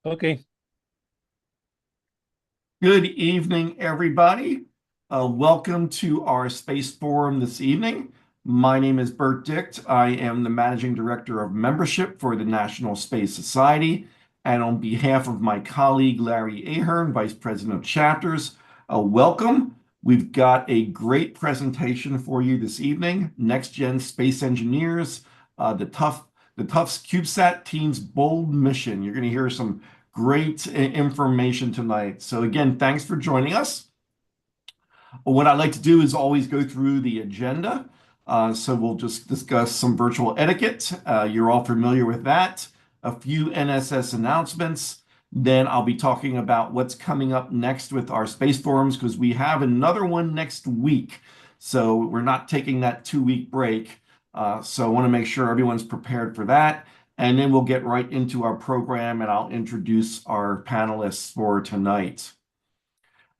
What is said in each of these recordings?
Okay. Good evening, everybody. Welcome to our Space Forum this evening. My name is Bert Dicht. I am the Managing Director of Membership for the National Space Society. And on behalf of my colleague, Larry Ahern, Vice President of Chapters, welcome. We've got a great presentation for you this evening. Next Gen Space Engineers, the Tufts CubeSat Team's bold mission. You're going to hear some great information tonight. So again, thanks for joining us. What I'd like to do is always go through the agenda. So we'll just discuss some virtual etiquette. You're all familiar with that. A few NSS announcements. Then I'll be talking about what's coming up next with our space forums because we have another one next week. So we're not taking that 2-week break. So I want to make sure everyone's prepared for that. And then we'll get right into our program and I'll introduce our panelists for tonight.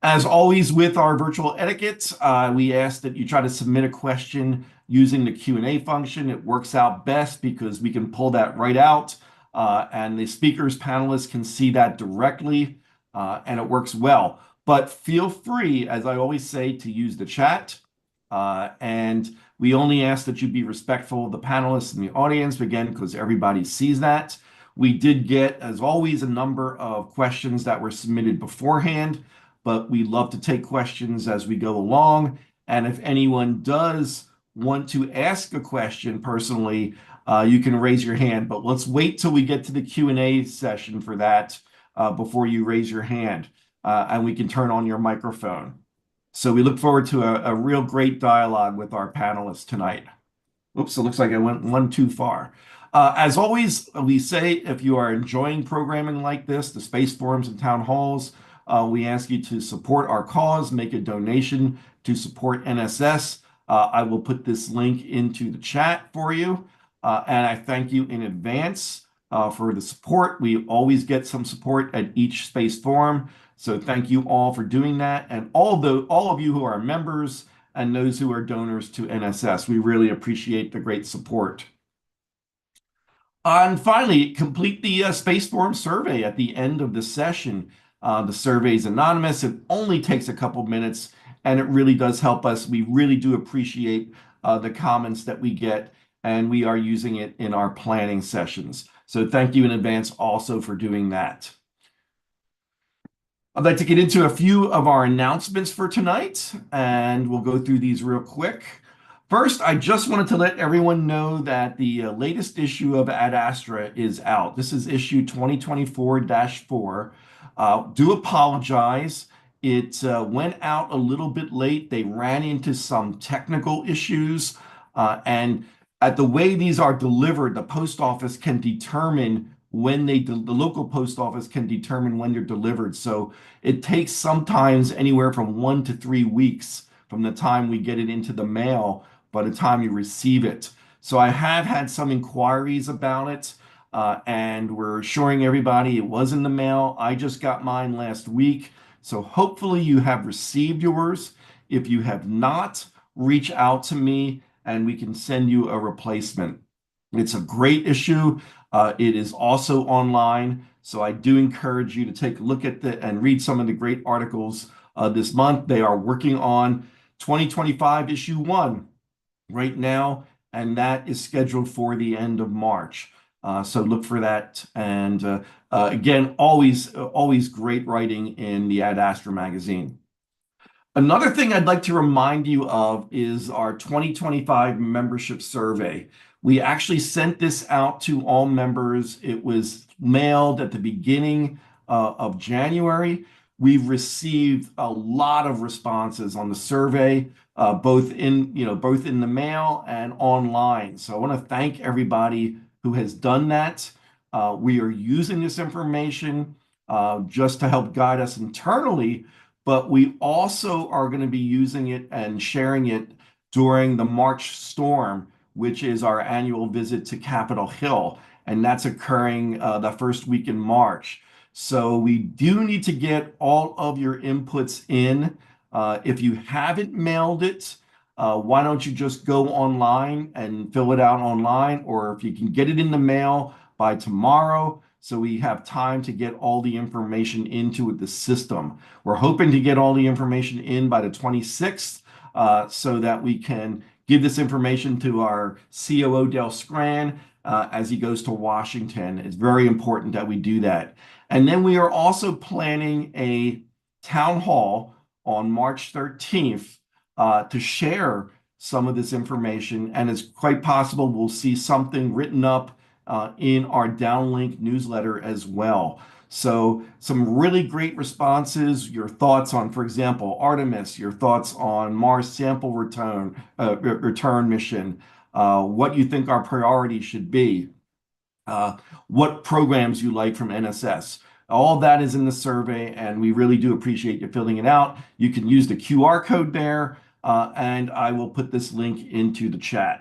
As always with our virtual etiquette, we ask that you try to submit a question using the Q&A function. It works out best because we can pull that right out and the speakers panelists can see that directly and it works well. But feel free, as I always say, to use the chat. And we only ask that you be respectful of the panelists and the audience, again, because everybody sees that. We did get, as always, a number of questions that were submitted beforehand, but we love to take questions as we go along. And if anyone does want to ask a question personally, you can raise your hand. But let's wait till we get to the Q&A session for that before you raise your hand, and we can turn on your microphone. So we look forward to a real great dialogue with our panelists tonight. Oops, it looks like I went one too far. As always, we say if you are enjoying programming like this, the space forums and town halls, we ask you to support our cause, make a donation to support NSS. I will put this link into the chat for you. And I thank you in advance for the support. We always get some support at each space forum. So thank you all for doing that. And all of you who are members and those who are donors to NSS, we really appreciate the great support. And finally, complete the Space Forum survey at the end of the session. The survey is anonymous. It only takes a couple minutes, and it really does help us. We really do appreciate the comments that we get, and we are using it in our planning sessions. So thank you in advance also for doing that. I'd like to get into a few of our announcements for tonight, and we'll go through these real quick. First, I just wanted to let everyone know that the latest issue of Ad Astra is out. This is issue 2024-4. Do apologize. It went out a little bit late. They ran into some technical issues, and at the way these are delivered, the post office can determine when the local post office can determine when they're delivered. So it takes sometimes anywhere from 1 to 3 weeks from the time we get it into the mail by the time you receive it. So I have had some inquiries about it, and we're assuring everybody it was in the mail. I just got mine last week. So hopefully you have received yours. If you have not, reach out to me and we can send you a replacement. It's a great issue. It is also online, so I do encourage you to take a look at and read some of the great articles this month. They are working on 2025 issue 1 right now, and that is scheduled for the end of March. So look for that. And again, always great writing in the Ad Astra magazine. Another thing I'd like to remind you of is our 2025 membership survey. We actually sent this out to all members. It was mailed at the beginning of January. We've received a lot of responses on the survey, both in the mail and online. So I want to thank everybody who has done that. We are using this information just to help guide us internally, but we also are going to be using it and sharing it during the March storm, which is our annual visit to Capitol Hill, and that's occurring the first week in March. So we do need to get all of your inputs in. If you haven't mailed it, why don't you just go online and fill it out online, or if you can get it in the mail by tomorrow, so we have time to get all the information into the system. We're hoping to get all the information in by the 26th, so that we can give this information to our COO, Del Scran, as he goes to Washington. It's very important that we do that. And then we are also planning a town hall on March 13th to share some of this information, and it's quite possible we'll see something written up in our downlink newsletter as well. So some really great responses, your thoughts on, for example, Artemis, your thoughts on Mars sample return mission, what you think our priorities should be, what programs you like from NSS. All that is in the survey, and we really do appreciate you filling it out. You can use the QR code there, and I will put this link into the chat.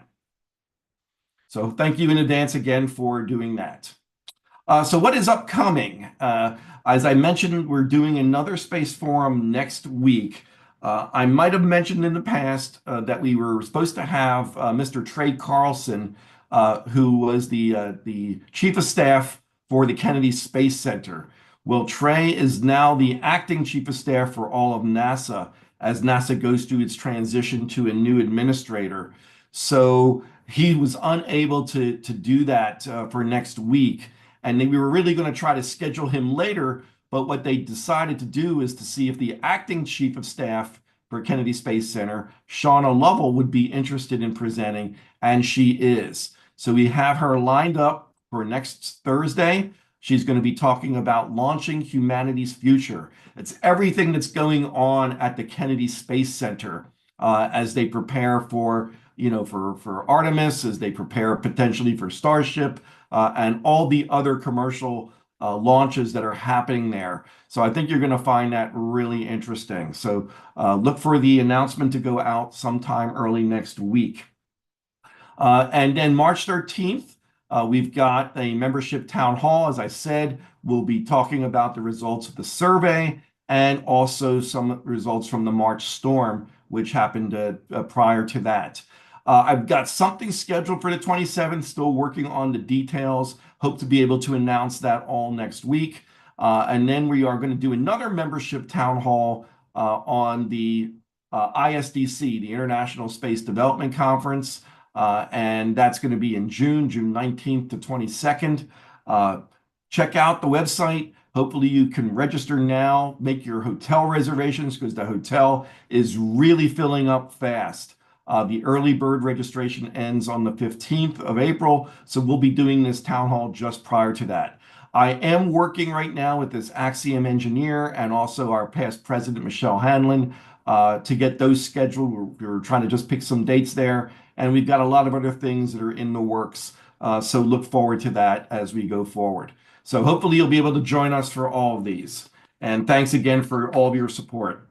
So thank you in advance again for doing that. So what is upcoming? As I mentioned, we're doing another Space Forum next week. I might have mentioned in the past that we were supposed to have Mr. Trey Carlson, who was the Chief of Staff for the Kennedy Space Center. Well, Trey is now the acting Chief of Staff for all of NASA as NASA goes through its transition to a new administrator. So he was unable to do that for next week. And we were really going to try to schedule him later, but what they decided to do is to see if the acting Chief of Staff for Kennedy Space Center, Shauna Lovell, would be interested in presenting, and she is. So we have her lined up for next Thursday. She's going to be talking about launching humanity's future. It's everything that's going on at the Kennedy Space Center as they prepare for Artemis, as they prepare potentially for Starship, and all the other commercial launches that are happening there. So I think you're going to find that really interesting. So look for the announcement to go out sometime early next week. And then March 13th, we've got a membership town hall. As I said, we'll be talking about the results of the survey and also some results from the March storm, which happened prior to that. I've got something scheduled for the 27th, still working on the details. Hope to be able to announce that all next week. And then we are going to do another membership town hall on the ISDC, the International Space Development Conference. And that's going to be in June 19th to 22nd. Check out the website. Hopefully you can register now, make your hotel reservations, because the hotel is really filling up fast. The early bird registration ends on the 15th of April, so we'll be doing this town hall just prior to that. I am working right now with this Axiom engineer and also our past president, Michelle Hanlon, to get those scheduled. We're trying to just pick some dates there, and we've got a lot of other things that are in the works, so look forward to that as we go forward. So hopefully you'll be able to join us for all of these. And thanks again for all of your support.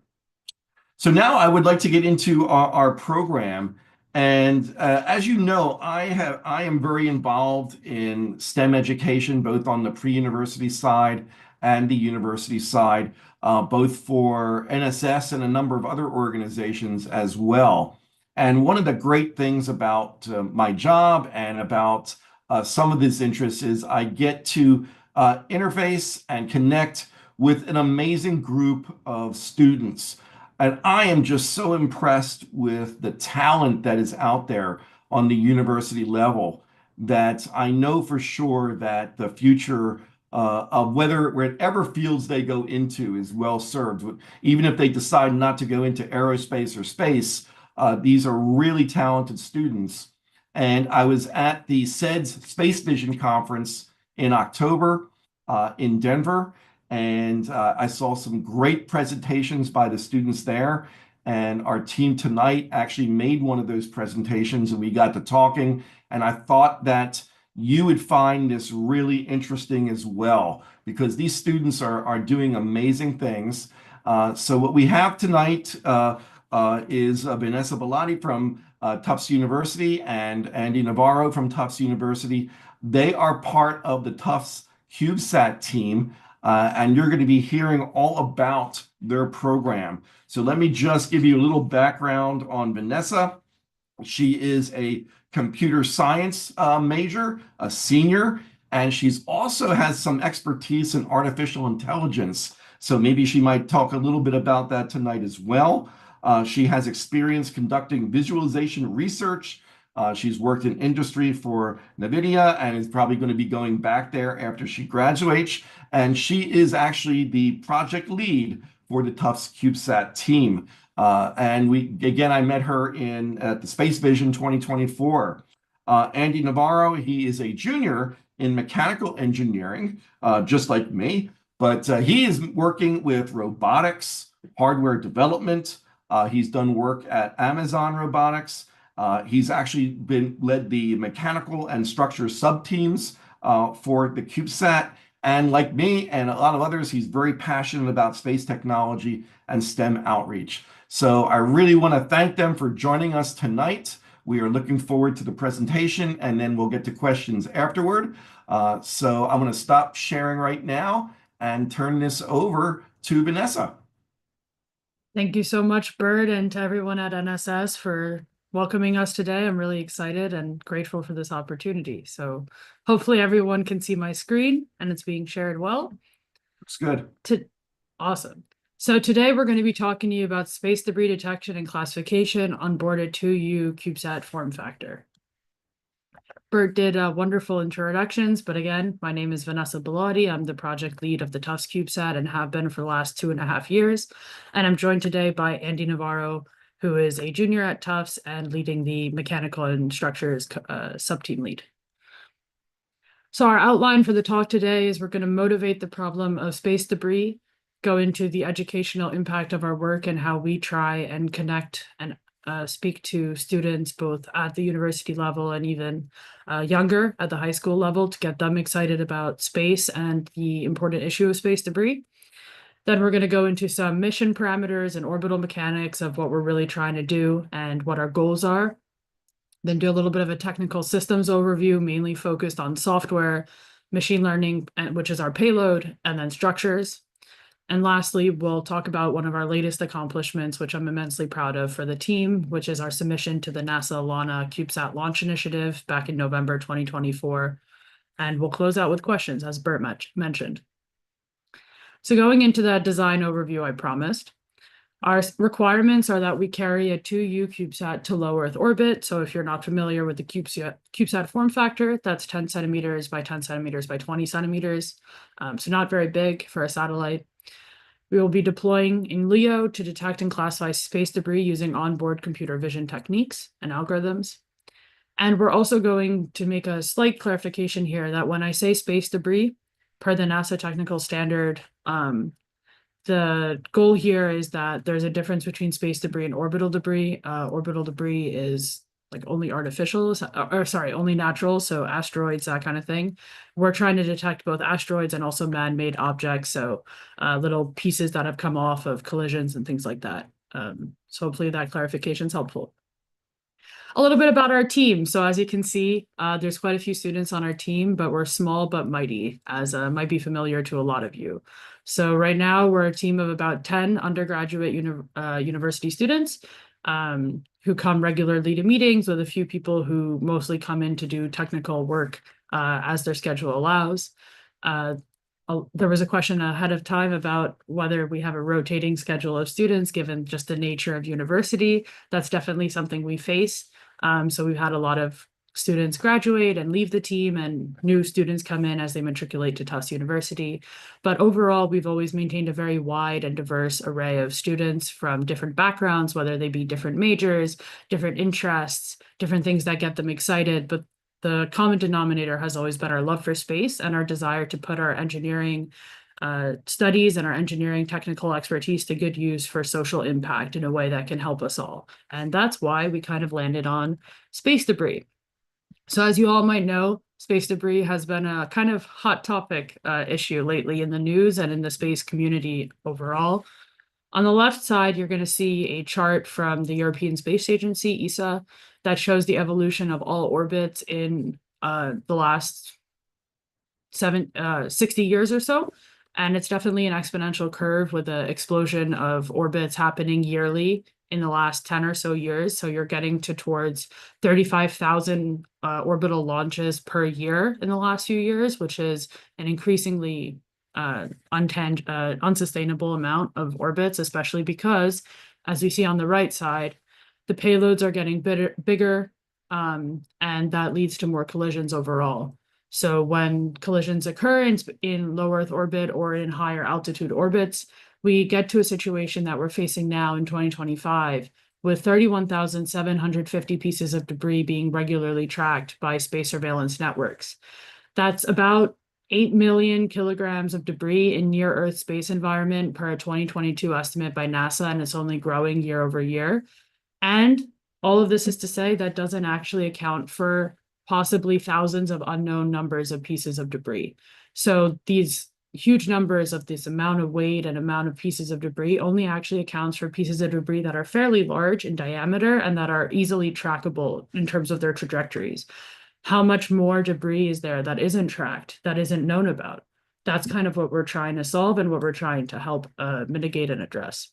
So now I would like to get into our program. And as you know, I am very involved in STEM education, both on the pre-university side and the university side, both for NSS and a number of other organizations as well. And one of the great things about my job and about some of this interest is I get to interface and connect with an amazing group of students. And I am just so impressed with the talent that is out there on the university level that I know for sure that the future of whatever fields they go into is well served. Even if they decide not to go into aerospace or space, these are really talented students. And I was at the SEDS Space Vision Conference in October in Denver. And I saw some great presentations by the students there. And our team tonight actually made one of those presentations, and we got to talking. And I thought that you would find this really interesting as well, because these students are doing amazing things. So what we have tonight is Vanessa Bellotti from Tufts University and Andy Navarro from Tufts University. They are part of the Tufts CubeSat team. And you're going to be hearing all about their program. So let me just give you a little background on Vanessa. She is a computer science major, a senior, and she's also has some expertise in artificial intelligence. So maybe she might talk a little bit about that tonight as well. She has experience conducting visualization research. She's worked in industry for NVIDIA and is probably going to be going back there after she graduates. And she is actually the project lead for the Tufts CubeSat team. I met her at the Space Vision 2024. Andy Navarro, he is a junior in mechanical engineering, just like me, but he is working with robotics, hardware development. He's done work at Amazon Robotics. He's actually led the mechanical and structure sub-teams for the CubeSat. And like me and a lot of others, he's very passionate about space technology and STEM outreach. So I really want to thank them for joining us tonight. We are looking forward to the presentation, and then we'll get to questions afterward. So I'm going to stop sharing right now and turn this over to Vanessa. Thank you so much, Bert, and to everyone at NSS for welcoming us today. I'm really excited and grateful for this opportunity. So hopefully everyone can see my screen and it's being shared well. Looks good. Awesome. So today we're going to be talking to you about space debris detection and classification on board a 2U CubeSat form factor. Bert did wonderful introductions, but again, my name is Vanessa Bellotti. I'm the project lead of the Tufts CubeSat and have been for the last 2.5 years. And I'm joined today by Andy Navarro, who is a junior at Tufts and leading the mechanical and structures sub-team lead. So our outline for the talk today is we're going to motivate the problem of space debris, go into the educational impact of our work and how we try and connect and speak to students both at the university level and even younger at the high school level to get them excited about space and the important issue of space debris. Then we're going to go into some mission parameters and orbital mechanics of what we're really trying to do and what our goals are. Then do a little bit of a technical systems overview, mainly focused on software, machine learning, which is our payload, and then structures. And lastly, we'll talk about one of our latest accomplishments, which I'm immensely proud of for the team, which is our submission to the NASA LANA CubeSat launch initiative back in November 2024. And we'll close out with questions, as Bert mentioned. So going into that design overview I promised, our requirements are that we carry a 2U CubeSat to low Earth orbit. So if you're not familiar with the CubeSat form factor, that's 10 centimeters by 10 centimeters by 20 centimeters. So not very big for a satellite. We will be deploying in LEO to detect and classify space debris using onboard computer vision techniques and algorithms. And we're also going to make a slight clarification here that when I say space debris, per the NASA technical standard, the goal here is that there's a difference between space debris and orbital debris. Orbital debris is like only artificial, only natural, so asteroids, that kind of thing. We're trying to detect both asteroids and also man-made objects, so little pieces that have come off of collisions and things like that. So hopefully that clarification is helpful. A little bit about our team. So as you can see, there's quite a few students on our team, but we're small but mighty, as might be familiar to a lot of you. So right now we're a team of about 10 undergraduate university students who come regularly to meetings, with a few people who mostly come in to do technical work as their schedule allows. There was a question ahead of time about whether we have a rotating schedule of students given just the nature of university. That's definitely something we face. So we've had a lot of students graduate and leave the team, and new students come in as they matriculate to Tufts University. But overall, we've always maintained a very wide and diverse array of students from different backgrounds, whether they be different majors, different interests, different things that get them excited. But the common denominator has always been our love for space and our desire to put our engineering studies and our engineering technical expertise to good use for social impact in a way that can help us all. And that's why we kind of landed on space debris. So as you all might know, space debris has been a kind of hot topic issue lately in the news and in the space community overall. On the left side, you're going to see a chart from the European Space Agency, ESA, that shows the evolution of all orbits in the last 60 years or so. And it's definitely an exponential curve with an explosion of orbits happening yearly in the last 10 or so years. So you're getting towards 35,000 orbital launches per year in the last few years, which is an increasingly unsustainable amount of orbits, especially because, as we see on the right side, the payloads are getting bigger, and that leads to more collisions overall. So when collisions occur in low Earth orbit or in higher altitude orbits, we get to a situation that we're facing now in 2025 with 31,750 pieces of debris being regularly tracked by space surveillance networks. That's about 8 million kilograms of debris in near Earth space environment per a 2022 estimate by NASA, and it's only growing year over year. And all of this is to say that doesn't actually account for possibly thousands of unknown numbers of pieces of debris. So these huge numbers of this amount of weight and amount of pieces of debris only actually accounts for pieces of debris that are fairly large in diameter and that are easily trackable in terms of their trajectories. How much more debris is there that isn't tracked, that isn't known about? That's kind of what we're trying to solve and what we're trying to help mitigate and address.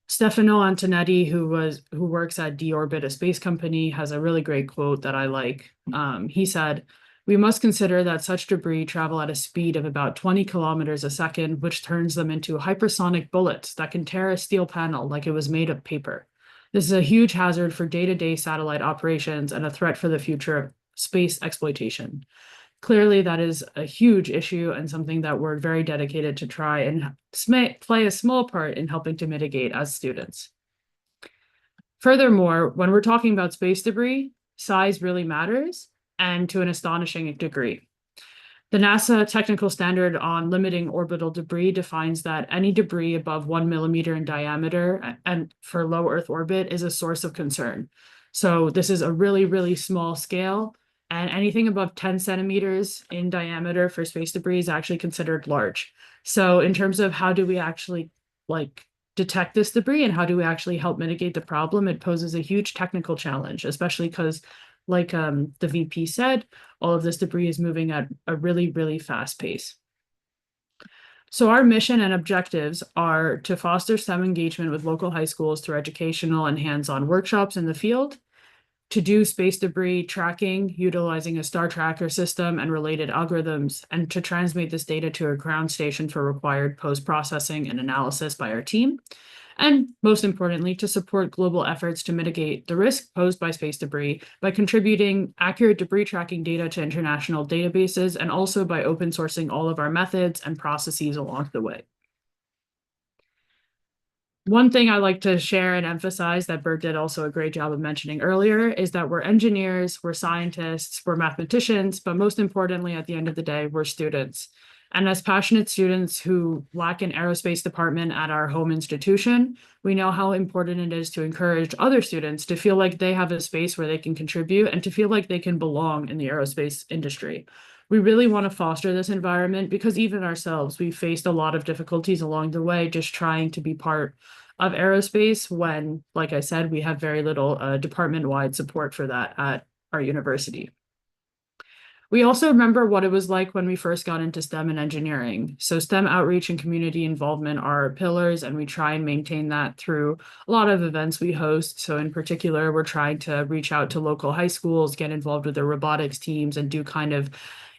Stefano Antonetti, who works at D-Orbit, a space company, has a really great quote that I like. He said, "We must consider that such debris travel at a speed of about 20 kilometers a second, which turns them into hypersonic bullets that can tear a steel panel like it was made of paper. This is a huge hazard for day-to-day satellite operations and a threat for the future of space exploitation." Clearly, that is a huge issue and something that we're very dedicated to try and play a small part in helping to mitigate as students. Furthermore, when we're talking about space debris, size really matters, and to an astonishing degree. The NASA technical standard on limiting orbital debris defines that any debris above 1 millimeter in diameter and for low Earth orbit is a source of concern. So this is a really, really small scale, and anything above 10 centimeters in diameter for space debris is actually considered large. So in terms of how do we actually detect this debris and how do we actually help mitigate the problem, it poses a huge technical challenge, especially because the VP said, all of this debris is moving at a really, really fast pace. So our mission and objectives are to foster STEM engagement with local high schools through educational and hands-on workshops in the field, to do space debris tracking utilizing a star tracker system and related algorithms, and to transmit this data to a ground station for required post-processing and analysis by our team. And most importantly, to support global efforts to mitigate the risk posed by space debris by contributing accurate debris tracking data to international databases, and also by open sourcing all of our methods and processes along the way. One thing I like to share and emphasize that Bert did also a great job of mentioning earlier is that we're engineers, we're scientists, we're mathematicians, but most importantly, at the end of the day, we're students. And as passionate students who lack an aerospace department at our home institution, we know how important it is to encourage other students to feel like they have a space where they can contribute and to feel like they can belong in the aerospace industry. We really want to foster this environment because even ourselves, we faced a lot of difficulties along the way just trying to be part of aerospace when, like I said, we have very little department-wide support for that at our university. We also remember what it was like when we first got into STEM and engineering. So STEM outreach and community involvement are our pillars, and we try and maintain that through a lot of events we host. So in particular, we're trying to reach out to local high schools, get involved with their robotics teams, and do kind of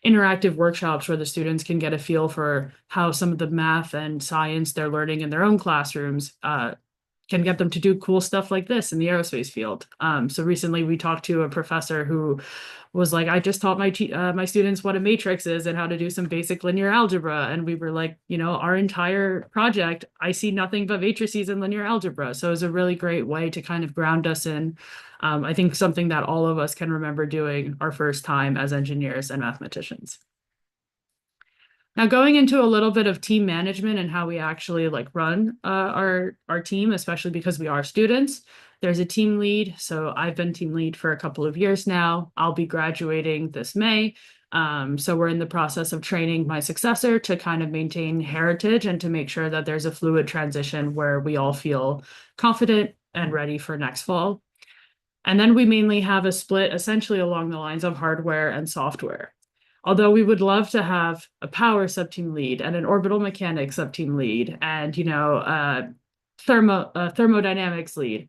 interactive workshops where the students can get a feel for how some of the math and science they're learning in their own classrooms can get them to do cool stuff like this in the aerospace field. So recently we talked to a professor who was like, I just taught my students what a matrix is and how to do some basic linear algebra. And we were like, our entire project, I see nothing but matrices and linear algebra. So it was a really great way to kind of ground us in, I think, something that all of us can remember doing our first time as engineers and mathematicians. Now, going into a little bit of team management and how we actually run our team, especially because we are students. There's a team lead. So I've been team lead for a couple of years now. I'll be graduating this May. So we're in the process of training my successor to kind of maintain heritage and to make sure that there's a fluid transition where we all feel confident and ready for next fall. And then we mainly have a split essentially along the lines of hardware and software. Although we would love to have a power subteam lead and an orbital mechanics subteam lead and, thermodynamics lead.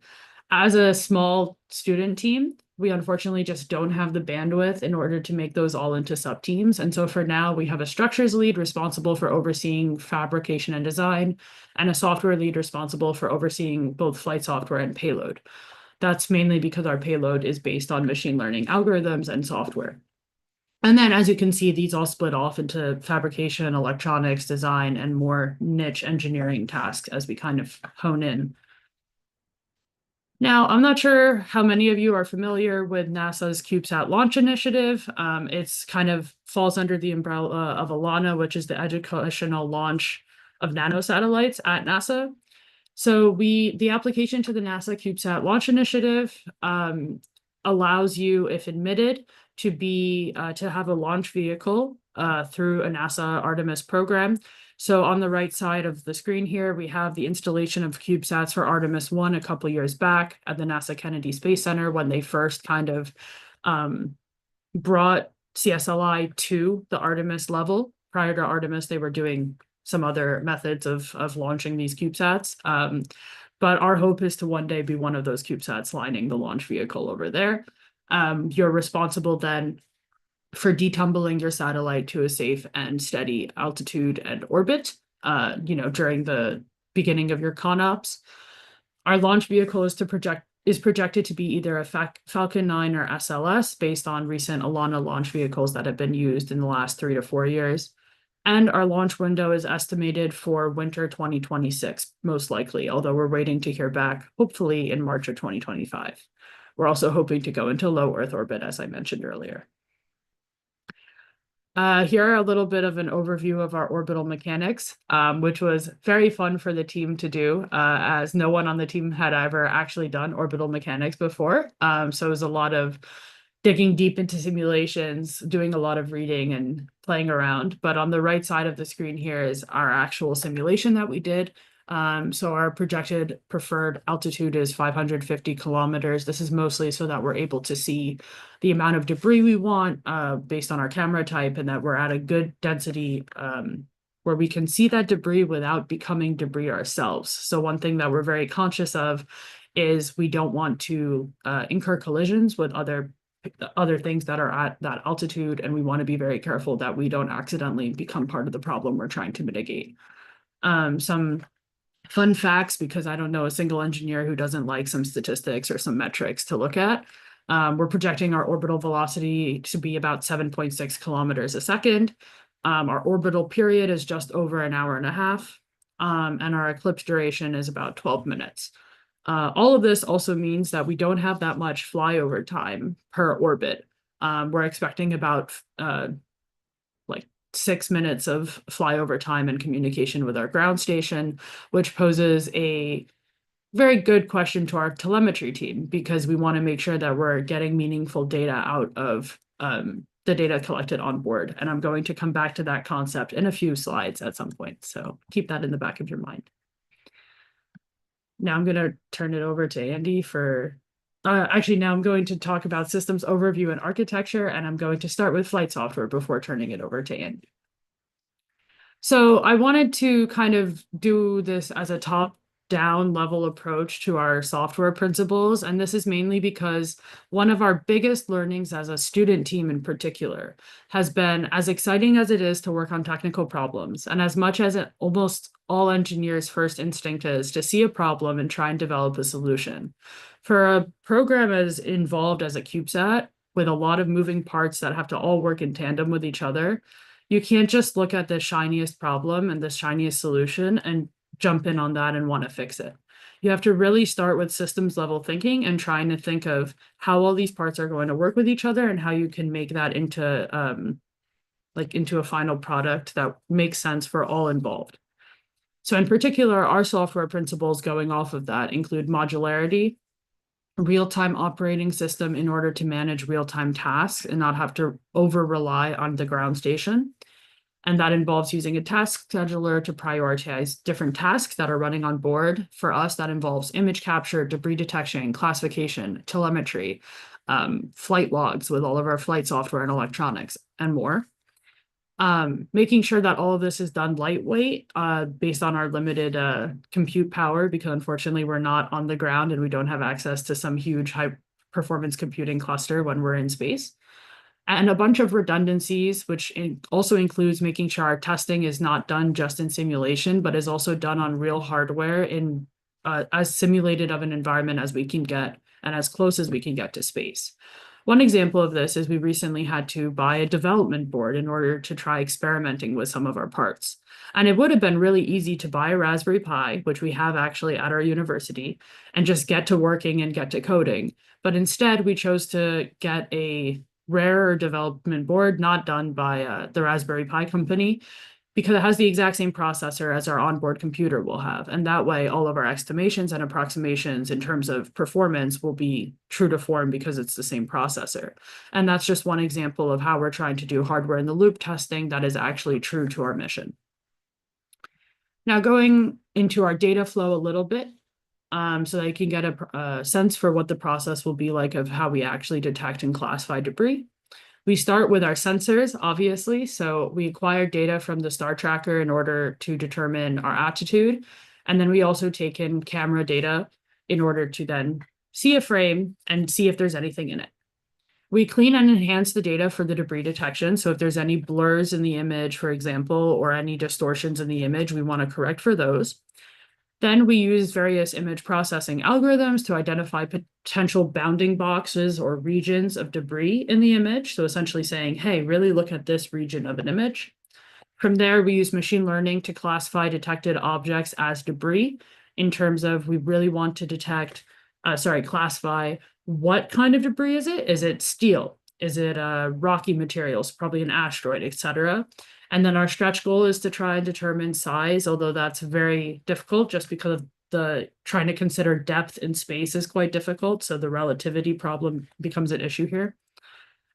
As a small student team, we unfortunately just don't have the bandwidth in order to make those all into sub-teams. And so for now, we have a structures lead responsible for overseeing fabrication and design, and a software lead responsible for overseeing both flight software and payload. That's mainly because our payload is based on machine learning algorithms and software. And then, as you can see, these all split off into fabrication, electronics, design, and more niche engineering tasks as we kind of hone in. Now, I'm not sure how many of you are familiar with NASA's CubeSat launch initiative. It's kind of falls under the umbrella of ALANA, which is the educational launch of nanosatellites at NASA. So the application to the NASA CubeSat launch initiative allows you, if admitted, to have a launch vehicle through a NASA Artemis program. So on the right side of the screen here, we have the installation of CubeSats for Artemis 1 a couple years back at the NASA Kennedy Space Center when they first kind of brought CSLI to the Artemis level. Prior to Artemis, they were doing some other methods of launching these CubeSats. But our hope is to one day be one of those CubeSats lining the launch vehicle over there. You're responsible then for detumbling your satellite to a safe and steady altitude and orbit, during the beginning of your ConOps. Our launch vehicle is projected to be either a Falcon 9 or SLS based on recent Alana launch vehicles that have been used in the last 3 to 4 years. And our launch window is estimated for winter 2026, most likely, although we're waiting to hear back, hopefully in March of 2025. We're also hoping to go into low Earth orbit, as I mentioned earlier. Here are a little bit of an overview of our orbital mechanics, which was very fun for the team to do, as no one on the team had ever actually done orbital mechanics before. So it was a lot of digging deep into simulations, doing a lot of reading and playing around. But on the right side of the screen here is our actual simulation that we did. So our projected preferred altitude is 550 kilometers. This is mostly so that we're able to see the amount of debris we want based on our camera type, and that we're at a good density where we can see that debris without becoming debris ourselves. So one thing that we're very conscious of is we don't want to incur collisions with other things that are at that altitude, and we want to be very careful that we don't accidentally become part of the problem we're trying to mitigate. Some fun facts, because I don't know a single engineer who doesn't like some statistics or some metrics to look at. We're projecting our orbital velocity to be about 7.6 kilometers a second. Our orbital period is just over an hour and a half, and our eclipse duration is about 12 minutes. All of this also means that we don't have that much flyover time per orbit. We're expecting about 6 minutes of flyover time and communication with our ground station, which poses a very good question to our telemetry team, because we want to make sure that we're getting meaningful data out of the data collected on board. And I'm going to come back to that concept in a few slides at some point. So keep that in the back of your mind. Now I'm going to turn it over to Andy for, now I'm going to talk about systems overview and architecture, and I'm going to start with flight software before turning it over to Andy. So I wanted to kind of do this as a top-down level approach to our software principles, and this is mainly because one of our biggest learnings as a student team in particular has been, as exciting as it is to work on technical problems, and as much as almost all engineers' first instinct is to see a problem and try and develop a solution. For a program as involved as a CubeSat, with a lot of moving parts that have to all work in tandem with each other, you can't just look at the shiniest problem and the shiniest solution and jump in on that and want to fix it. You have to really start with systems level thinking and trying to think of how all these parts are going to work with each other and how you can make that into a final product that makes sense for all involved. So in particular, our software principles going off of that include modularity, real-time operating system in order to manage real-time tasks and not have to over-rely on the ground station. And that involves using a task scheduler to prioritize different tasks that are running on board. For us, that involves image capture, debris detection, classification, telemetry, flight logs with all of our flight software and electronics, and more. Making sure that all of this is done lightweight, based on our limited compute power, because unfortunately we're not on the ground and we don't have access to some huge high performance computing cluster when we're in space. And a bunch of redundancies, which also includes making sure our testing is not done just in simulation, but is also done on real hardware in as simulated of an environment as we can get and as close as we can get to space. One example of this is we recently had to buy a development board in order to try experimenting with some of our parts. And it would have been really easy to buy a Raspberry Pi, which we have actually at our university, and just get to working and get to coding. But instead, we chose to get a rarer development board not done by the Raspberry Pi company, because it has the exact same processor as our onboard computer will have. And that way, all of our estimations and approximations in terms of performance will be true to form because it's the same processor. And that's just one example of how we're trying to do hardware in the loop testing that is actually true to our mission. Now, going into our data flow a little bit, so that you can get a sense for what the process will be like of how we actually detect and classify debris. We start with our sensors, obviously. So we acquire data from the star tracker in order to determine our attitude. And then we also take in camera data in order to then see a frame and see if there's anything in it. We clean and enhance the data for the debris detection. So if there's any blurs in the image, for example, or any distortions in the image, we want to correct for those. Then we use various image processing algorithms to identify potential bounding boxes or regions of debris in the image. So essentially saying, hey, really look at this region of an image. From there, we use machine learning to classify detected objects as debris in terms of we really want to classify what kind of debris is it? Is it steel? Is it rocky materials, probably an asteroid, etc.? And then our stretch goal is to try and determine size, although that's very difficult just because of the trying to consider depth in space is quite difficult. So the relativity problem becomes an issue here.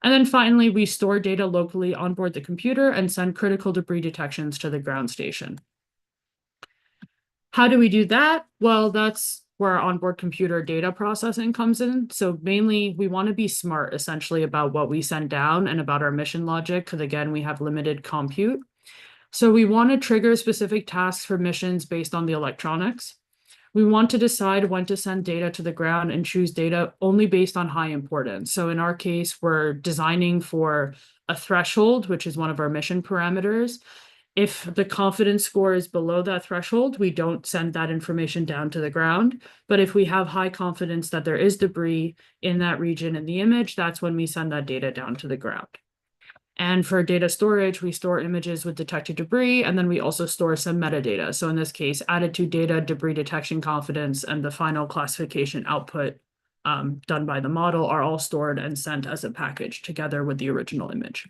And then finally, we store data locally on board the computer and send critical debris detections to the ground station. How do we do that? Well, that's where our onboard computer data processing comes in. So mainly we want to be smart essentially about what we send down and about our mission logic, because again, we have limited compute. So we want to trigger specific tasks for missions based on the electronics. We want to decide when to send data to the ground and choose data only based on high importance. So in our case, we're designing for a threshold, which is one of our mission parameters. If the confidence score is below that threshold, we don't send that information down to the ground. But if we have high confidence that there is debris in that region in the image, that's when we send that data down to the ground. And for data storage, we store images with detected debris, and then we also store some metadata. So in this case, attitude data, debris detection confidence, and the final classification output done by the model are all stored and sent as a package together with the original image.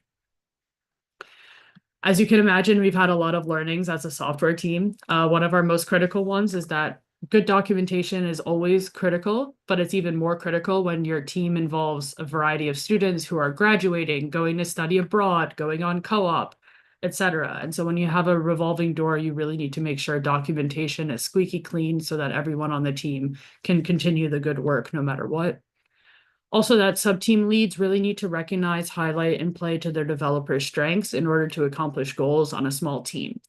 As you can imagine, we've had a lot of learnings as a software team. One of our most critical ones is that good documentation is always critical, but it's even more critical when your team involves a variety of students who are graduating, going to study abroad, going on co-op, etc. And so when you have a revolving door, you really need to make sure documentation is squeaky clean so that everyone on the team can continue the good work no matter what. Also, that sub-team leads really need to recognize, highlight, and play to their developers' strengths in order to accomplish goals on a small team.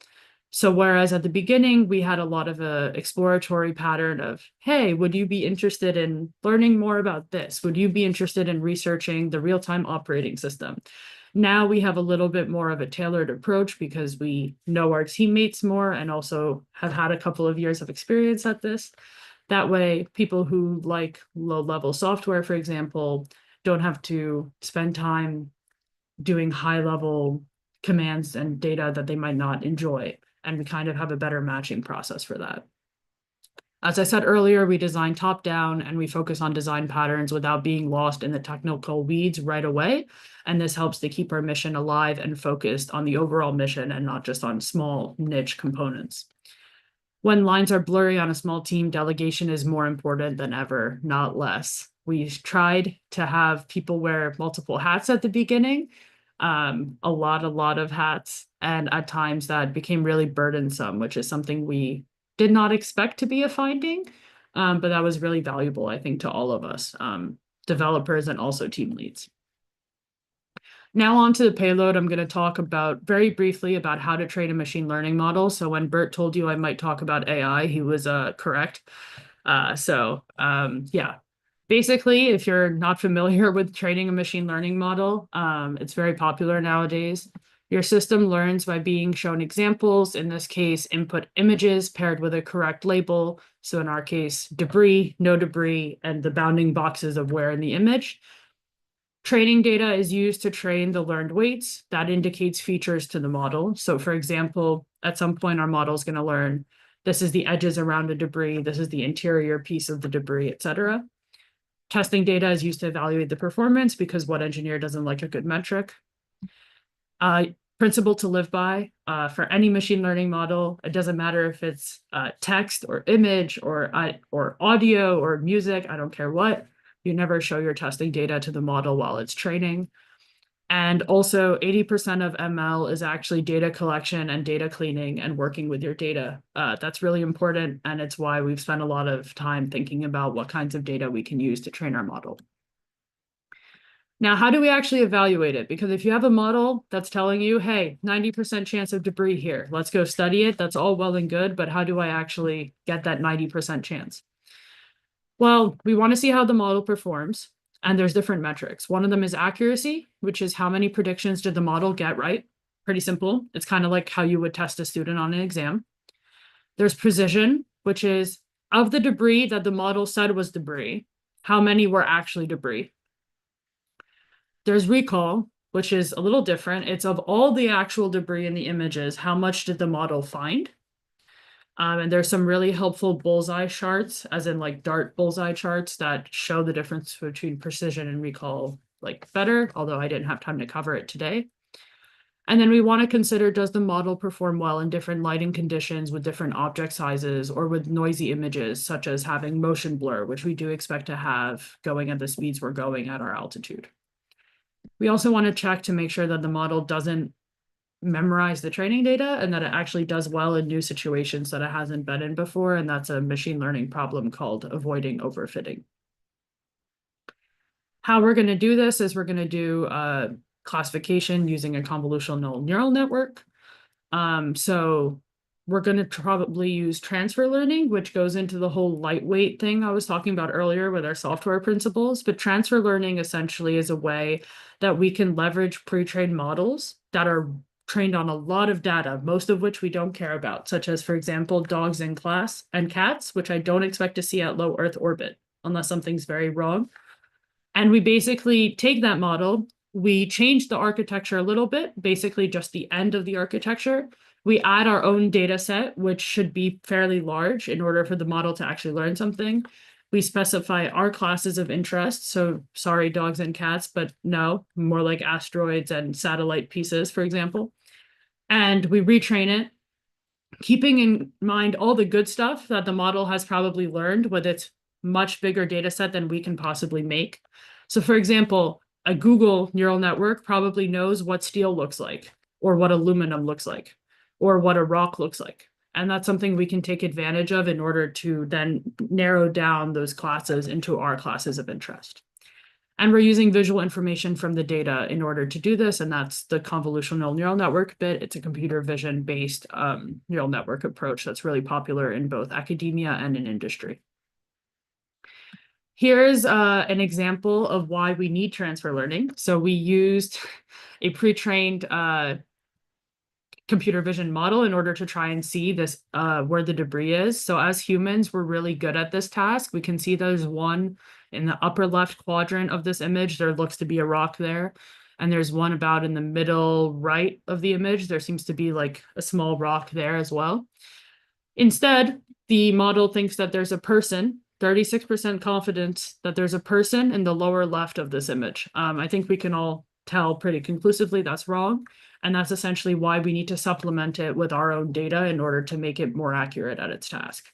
So whereas at the beginning, we had a lot of an exploratory pattern of, hey, would you be interested in learning more about this? Would you be interested in researching the real-time operating system? Now we have a little bit more of a tailored approach because we know our teammates more and also have had a couple of years of experience at this. That way, people who like low-level software, for example, don't have to spend time doing high-level commands and data that they might not enjoy. And we kind of have a better matching process for that. As I said earlier, we design top-down and we focus on design patterns without being lost in the technical weeds right away. And this helps to keep our mission alive and focused on the overall mission and not just on small niche components. When lines are blurry on a small team, delegation is more important than ever, not less. We tried to have people wear multiple hats at the beginning, a lot of hats, and at times that became really burdensome, which is something we did not expect to be a finding, but that was really valuable, I think, to all of us, developers and also team leads. Now on to the payload. I'm going to talk about very briefly about how to train a machine learning model. So when Bert told you I might talk about AI, he was correct. Yeah. Basically, if you're not familiar with training a machine learning model, it's very popular nowadays. Your system learns by being shown examples, in this case, input images paired with a correct label. So in our case, debris, no debris, and the bounding boxes of where in the image. Training data is used to train the learned weights. That indicates features to the model. So for example, at some point, our model is going to learn this is the edges around a debris, this is the interior piece of the debris, et cetera. Testing data is used to evaluate the performance because what engineer doesn't like a good metric? Principle to live by for any machine learning model. It doesn't matter if it's text or image or audio or music, I don't care what. You never show your testing data to the model while it's training. And also 80% of ML is actually data collection and data cleaning and working with your data. That's really important. And it's why we've spent a lot of time thinking about what kinds of data we can use to train our model. Now, how do we actually evaluate it? Because if you have a model that's telling you, hey, 90% chance of debris here, let's go study it. That's all well and good, but how do I actually get that 90% chance? Well, we want to see how the model performs, and there's different metrics. One of them is accuracy, which is how many predictions did the model get right? Pretty simple. It's kind of like how you would test a student on an exam. There's precision, which is of the debris that the model said was debris, how many were actually debris? There's recall, which is a little different. It's of all the actual debris in the images, how much did the model find? And there's some really helpful bullseye charts, as in like dart bullseye charts that show the difference between precision and recall like better, although I didn't have time to cover it today. And then we want to consider, does the model perform well in different lighting conditions with different object sizes or with noisy images, such as having motion blur, which we do expect to have going at the speeds we're going at our altitude. We also want to check to make sure that the model doesn't memorize the training data and that it actually does well in new situations that it hasn't been in before. And that's a machine learning problem called avoiding overfitting. How we're going to do this is we're going to do classification using a convolutional neural network. So we're going to probably use transfer learning, which goes into the whole lightweight thing I was talking about earlier with our software principles. But transfer learning essentially is a way that we can leverage pre-trained models that are trained on a lot of data, most of which we don't care about, such as, for example, dogs and cats, which I don't expect to see at low Earth orbit unless something's very wrong. And we basically take that model, we change the architecture a little bit, basically just the end of the architecture. We add our own data set, which should be fairly large in order for the model to actually learn something. We specify our classes of interest. So sorry, dogs and cats, but no, more like asteroids and satellite pieces, for example. And we retrain it, keeping in mind all the good stuff that the model has probably learned with its much bigger data set than we can possibly make. So for example, a Google neural network probably knows what steel looks like, or what aluminum looks like, or what a rock looks like. And that's something we can take advantage of in order to then narrow down those classes into our classes of interest. And we're using visual information from the data in order to do this, and that's the convolutional neural network bit. It's a computer vision-based neural network approach that's really popular in both academia and in industry. Here's an example of why we need transfer learning. So we used a pre-trained computer vision model in order to try and see this where the debris is. So as humans, we're really good at this task. We can see there's one in the upper left quadrant of this image. There looks to be a rock there. And there's one about in the middle right of the image. There seems to be like a small rock there as well. Instead, the model thinks that there's a person, 36% confidence that there's a person in the lower left of this image. I think we can all tell pretty conclusively that's wrong. And that's essentially why we need to supplement it with our own data in order to make it more accurate at its task.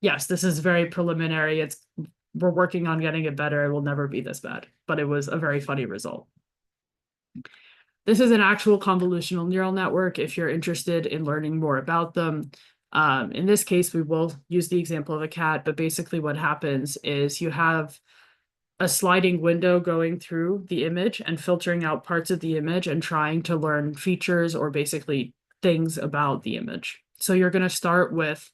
Yes, this is very preliminary. We're working on getting it better. It will never be this bad, but it was a very funny result. This is an actual convolutional neural network if you're interested in learning more about them. In this case, we will use the example of a cat, but basically what happens is you have a sliding window going through the image and filtering out parts of the image and trying to learn features or basically things about the image. So you're going to start with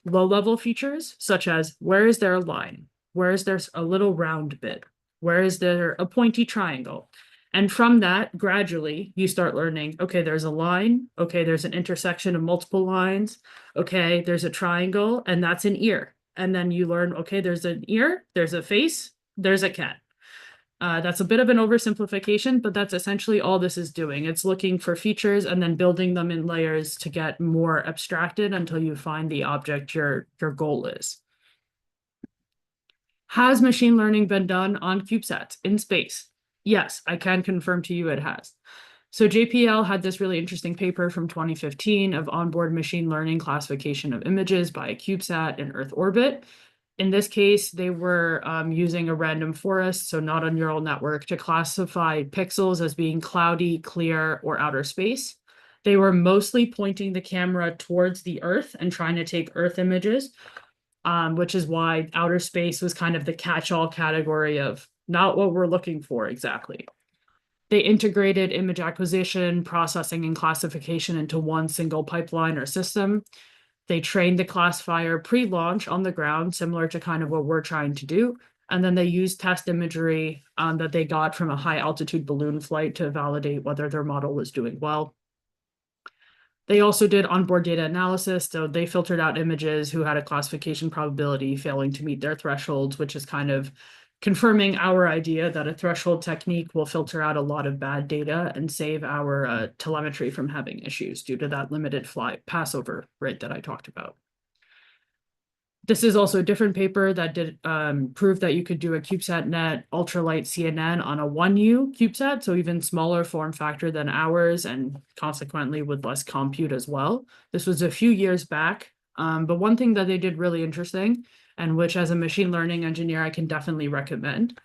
low-level features, such as where is there a line? Where is there a little round bit? Where is there a pointy triangle? And from that, gradually, you start learning, okay, there's a line. Okay, there's an intersection of multiple lines. Okay, there's a triangle, and that's an ear. And then you learn, okay, there's an ear, there's a face, there's a cat. That's a bit of an oversimplification, but that's essentially all this is doing. It's looking for features and then building them in layers to get more abstracted until you find the object your goal is. Has machine learning been done on CubeSats in space? Yes, I can confirm to you it has. So JPL had this really interesting paper from 2015 of onboard machine learning classification of images by a CubeSat in Earth orbit. In this case, they were using a random forest, so not a neural network, to classify pixels as being cloudy, clear, or outer space. They were mostly pointing the camera towards the Earth and trying to take Earth images, which is why outer space was kind of the catch-all category of not what we're looking for exactly. They integrated image acquisition, processing, and classification into one single pipeline or system. They trained the classifier pre-launch on the ground, similar to kind of what we're trying to do. And then they used test imagery that they got from a high altitude balloon flight to validate whether their model was doing well. They also did onboard data analysis. So they filtered out images who had a classification probability failing to meet their thresholds, which is kind of confirming our idea that a threshold technique will filter out a lot of bad data and save our telemetry from having issues due to that limited passover rate that I talked about. This is also a different paper that did prove that you could do a CubeSat net ultralight CNN on a 1U CubeSat, so even smaller form factor than ours and consequently with less compute as well. This was a few years back, but one thing that they did really interesting, and which as a machine learning engineer, I can definitely recommend.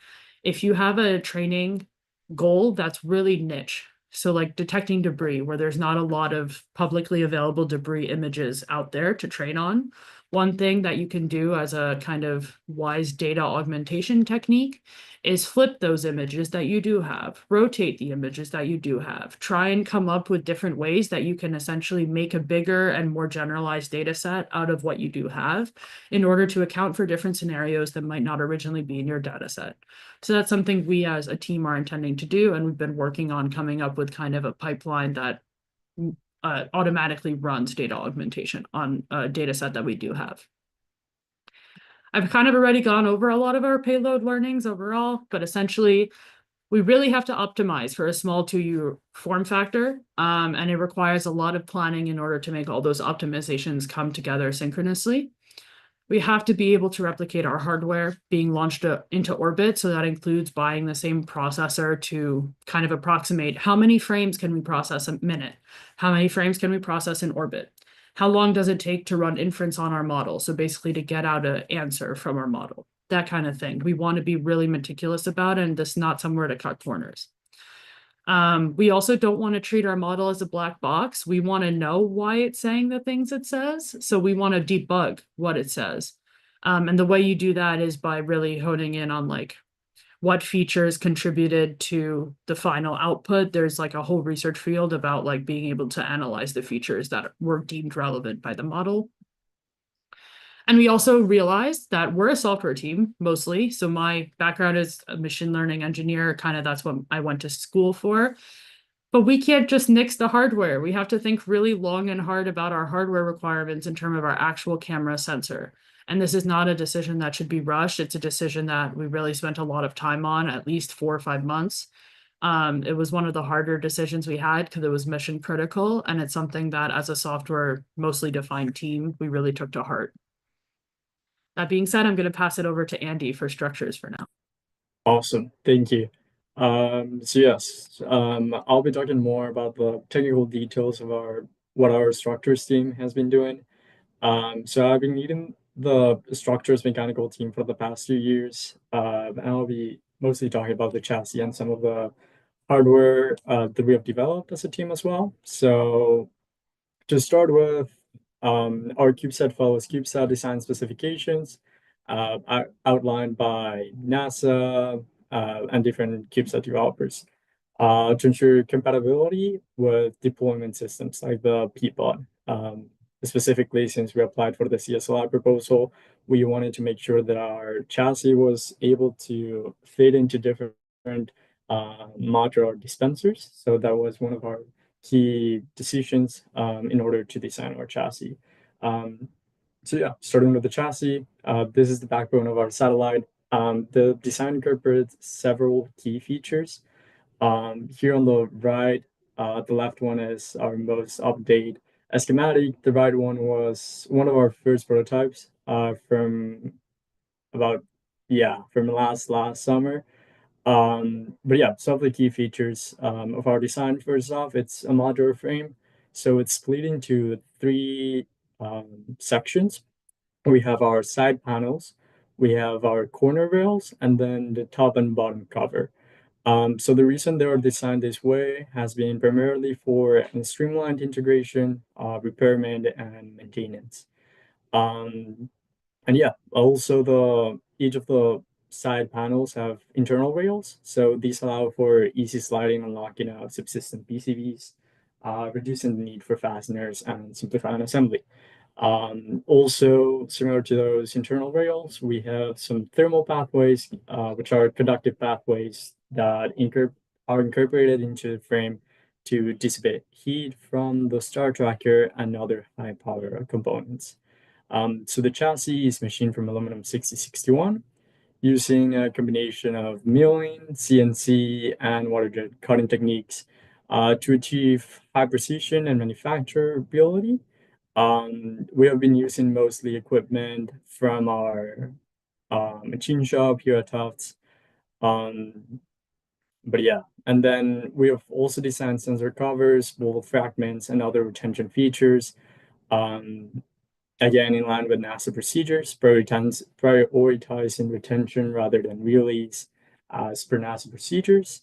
If you have a training goal that's really niche, so like detecting debris where there's not a lot of publicly available debris images out there to train on, one thing that you can do as a kind of wise data augmentation technique is flip those images that you do have, rotate the images that you do have, try and come up with different ways that you can essentially make a bigger and more generalized data set out of what you do have in order to account for different scenarios that might not originally be in your data set. So that's something we as a team are intending to do, and we've been working on coming up with kind of a pipeline that automatically runs data augmentation on a data set that we do have. I've kind of already gone over a lot of our payload learnings overall, but essentially we really have to optimize for a small 2U form factor, and it requires a lot of planning in order to make all those optimizations come together synchronously. We have to be able to replicate our hardware being launched into orbit. So that includes buying the same processor to kind of approximate how many frames can we process a minute? How many frames can we process in orbit? How long does it take to run inference on our model? So basically to get out an answer from our model, that kind of thing. We want to be really meticulous about it, and this not somewhere to cut corners. We also don't want to treat our model as a black box. We want to know why it's saying the things it says. So we want to debug what it says. And the way you do that is by really honing in on like what features contributed to the final output. There's like a whole research field about like being able to analyze the features that were deemed relevant by the model. And we also realized that we're a software team mostly. So my background is a machine learning engineer, kind of that's what I went to school for. But we can't just nix the hardware. We have to think really long and hard about our hardware requirements in terms of our actual camera sensor. And this is not a decision that should be rushed. It's a decision that we really spent a lot of time on, at least 4 or 5 months. It was one of the harder decisions we had because it was mission critical. And it's something that as a software mostly defined team, we really took to heart. That being said, I'm going to pass it over to Andy for structures for now. Awesome. Thank you. So yes, I'll be talking more about the technical details of what our structures team has been doing. So I've been leading the structures mechanical team for the past few years. And I'll be mostly talking about the chassis and some of the hardware that we have developed as a team as well. So to start with, our CubeSat follows CubeSat design specifications. outlined by NASA and different CubeSat developers to ensure compatibility with deployment systems like the Peapod. Specifically, since we applied for the CSLI proposal, we wanted to make sure that our chassis was able to fit into different modular dispensers. So that was one of our key decisions in order to design our chassis. So yeah, starting with the chassis, this is the backbone of our satellite. The design incorporates several key features. Here on the right, the left one is our most updated schematic. The right one was one of our first prototypes from last summer. But yeah, some of the key features of our design. First off, it's a modular frame, so it's split into three sections. We have our side panels, we have our corner rails, and then the top and bottom cover. So the reason they are designed this way has been primarily for a streamlined integration, repairment, and maintenance. And yeah, also each of the side panels have internal rails, so these allow for easy sliding and locking of subsystem PCBs, reducing the need for fasteners and simplifying assembly. Also, similar to those internal rails, we have some thermal pathways, which are conductive pathways that are incorporated into the frame to dissipate heat from the star tracker and other high power components. So the chassis is machined from aluminum 6061 using a combination of milling, CNC, and water jet cutting techniques to achieve high precision and manufacturability. We have been using mostly equipment from our machine shop here at Tufts. But yeah, and then we have also designed sensor covers, bolt fragments, and other retention features. Again, in line with NASA procedures, prioritizing retention rather than release as per NASA procedures.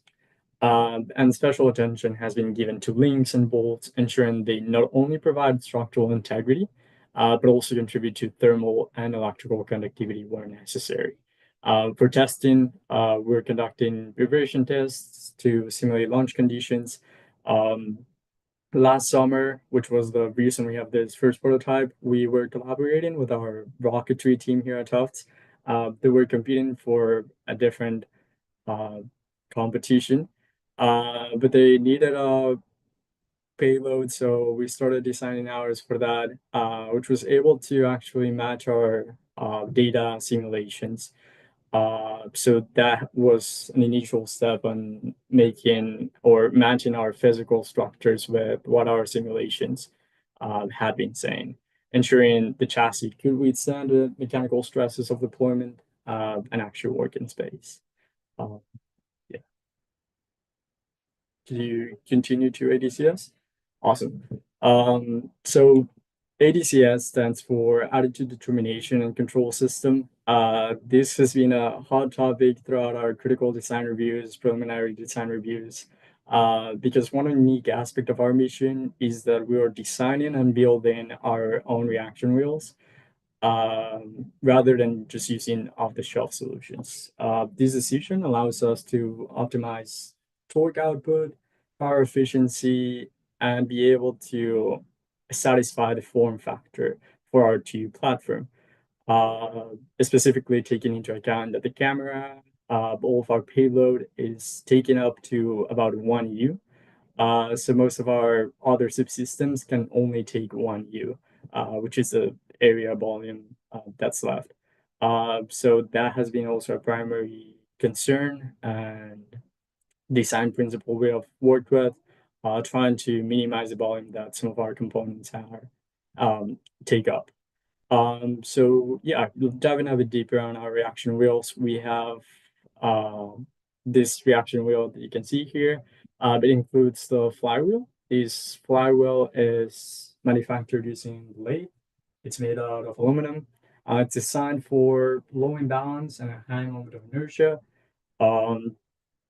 And special attention has been given to links and bolts, ensuring they not only provide structural integrity, but also contribute to thermal and electrical conductivity where necessary. For testing, we're conducting vibration tests to simulate launch conditions. Last summer, which was the reason we have this first prototype, we were collaborating with our rocketry team here at Tufts. They were competing for a different competition, but they needed a payload, so we started designing ours for that, which was able to actually match our data simulations. So that was an initial step on making or matching our physical structures with what our simulations had been saying, ensuring the chassis could withstand the mechanical stresses of deployment and actually work in space. Yeah. Can you continue to ADCS? Awesome. So ADCS stands for Attitude Determination and Control System. This has been a hot topic throughout our critical design reviews, preliminary design reviews, because one unique aspect of our mission is that we are designing and building our own reaction wheels rather than just using off-the-shelf solutions. This decision allows us to optimize torque output, power efficiency, and be able to satisfy the form factor for our tube platform. Specifically taking into account that the camera, all of our payload is taken up to about 1U. So most of our other subsystems can only take 1U, which is the area volume that's left. So that has been also a primary concern and design principle we have worked with, trying to minimize the volume that some of our components take up. So yeah, diving a bit deeper on our reaction wheels, we have this reaction wheel that you can see here. It includes the flywheel. This flywheel is manufactured using lathe. It's made out of aluminum. It's designed for low imbalance and a high moment of inertia. Then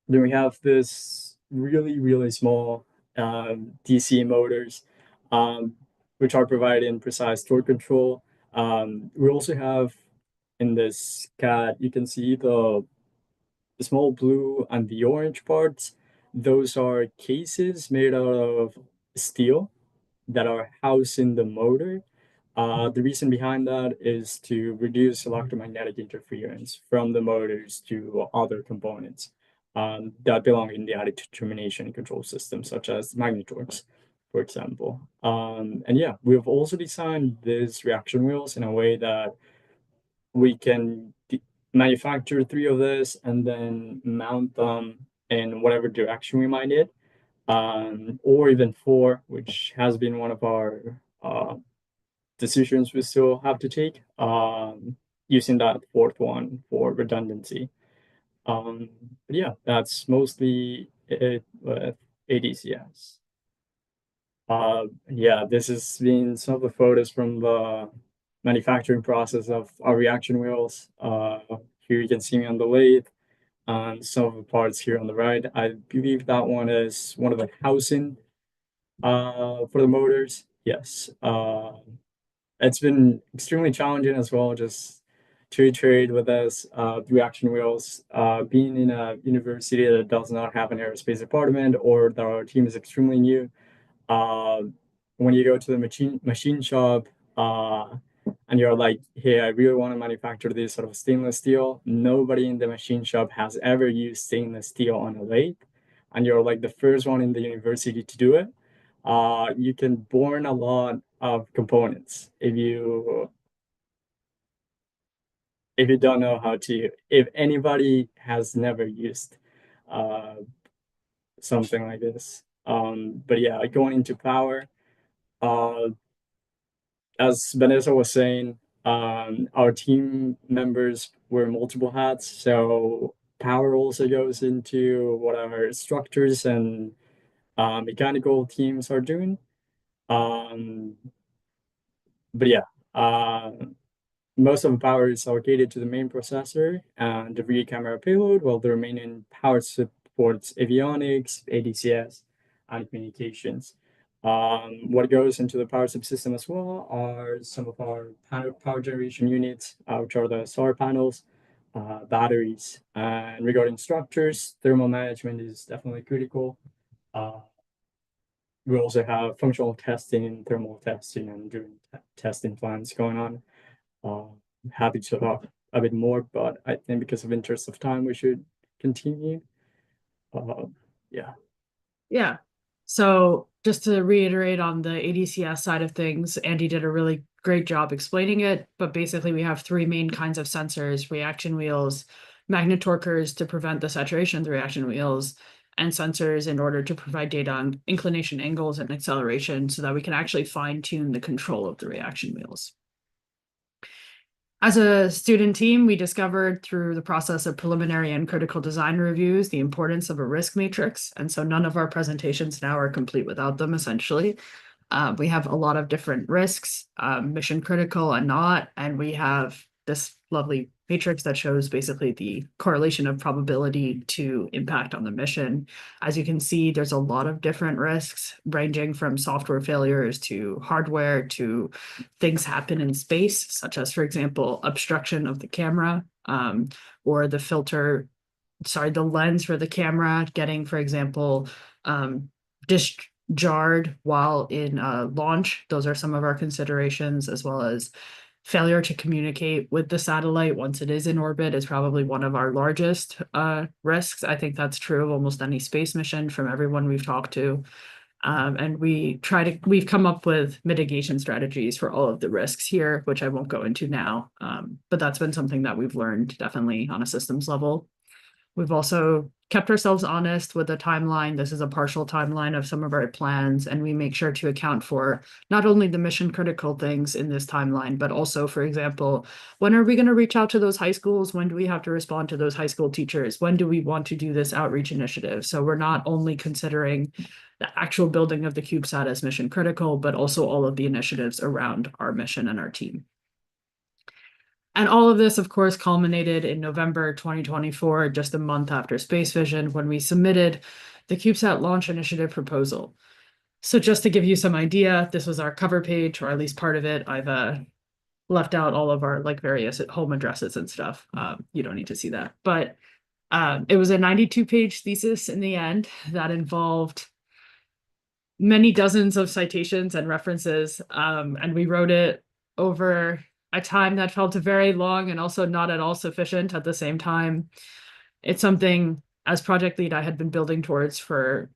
we have this really small DC motors, which are providing precise torque control. We also have in this CAD, you can see the small blue and the orange parts. Those are cases made out of steel that are housed in the motor. The reason behind that is to reduce electromagnetic interference from the motors to other components that belong in the attitude termination and control system, such as magnetorques, for example. And yeah, we've also designed these reaction wheels in a way that we can manufacture 3 of this and then mount them in whatever direction we might need, or even 4, which has been one of our decisions we still have to take, using that 4th one for redundancy. But yeah, that's mostly it with ADCS. Yeah, this has been some of the photos from the manufacturing process of our reaction wheels. Here you can see me on the lathe, and some of the parts here on the right. I believe that one is one of the housing for the motors. Yes. It's been extremely challenging as well, just to iterate with this reaction wheels. Being in a university that does not have an aerospace department, or that our team is extremely new, when you go to the machine shop and you're like, hey, I really want to manufacture this sort of stainless steel, nobody in the machine shop has ever used stainless steel on a lathe, and you're like the first one in the university to do it. You can burn a lot of components if you don't know how to, if anybody has never used something like this. But yeah, going into power, as Vanessa was saying, our team members wear multiple hats, so power also goes into what our structures and mechanical teams are doing. But yeah, most of the power is allocated to the main processor and the rear camera payload, while the remaining power supports avionics, ADCS, and communications. What goes into the power subsystem as well are some of our power generation units, which are the solar panels, batteries. And regarding structures, thermal management is definitely critical. We also have functional testing, thermal testing, and doing testing plans going on. Happy to talk a bit more, but I think because of interest of time, we should continue. Yeah. Yeah. So just to reiterate on the ADCS side of things, Andy did a really great job explaining it, but basically we have 3 main kinds of sensors: reaction wheels, magnetorquers to prevent the saturation of the reaction wheels, and sensors in order to provide data on inclination angles and acceleration so that we can actually fine-tune the control of the reaction wheels. As a student team, we discovered through the process of preliminary and critical design reviews the importance of a risk matrix. And so none of our presentations now are complete without them, essentially. We have a lot of different risks, mission critical and not, and we have this lovely matrix that shows basically the correlation of probability to impact on the mission. As you can see, there's a lot of different risks, ranging from software failures to hardware to things happen in space, such as, for example, obstruction of the camera, or the lens for the camera getting, for example, jarred while in launch. Those are some of our considerations, as well as failure to communicate with the satellite once it is in orbit is probably one of our largest risks. I think that's true of almost any space mission from everyone we've talked to. And we've come up with mitigation strategies for all of the risks here, which I won't go into now. But that's been something that we've learned definitely on a systems level. We've also kept ourselves honest with the timeline. This is a partial timeline of some of our plans, and we make sure to account for not only the mission critical things in this timeline, but also, for example, when are we going to reach out to those high schools? When do we have to respond to those high school teachers? When do we want to do this outreach initiative? So we're not only considering the actual building of the CubeSat as mission critical, but also all of the initiatives around our mission and our team. And all of this, of course, culminated in November 2024, just a month after Space Vision, when we submitted the CubeSat Launch Initiative proposal. So just to give you some idea, this was our cover page, or at least part of it. I've left out all of our like various home addresses and stuff. You don't need to see that, but it was a 92-page thesis in the end that involved many dozens of citations and references. And we wrote it over a time that felt very long and also not at all sufficient at the same time. It's something as project lead I had been building towards for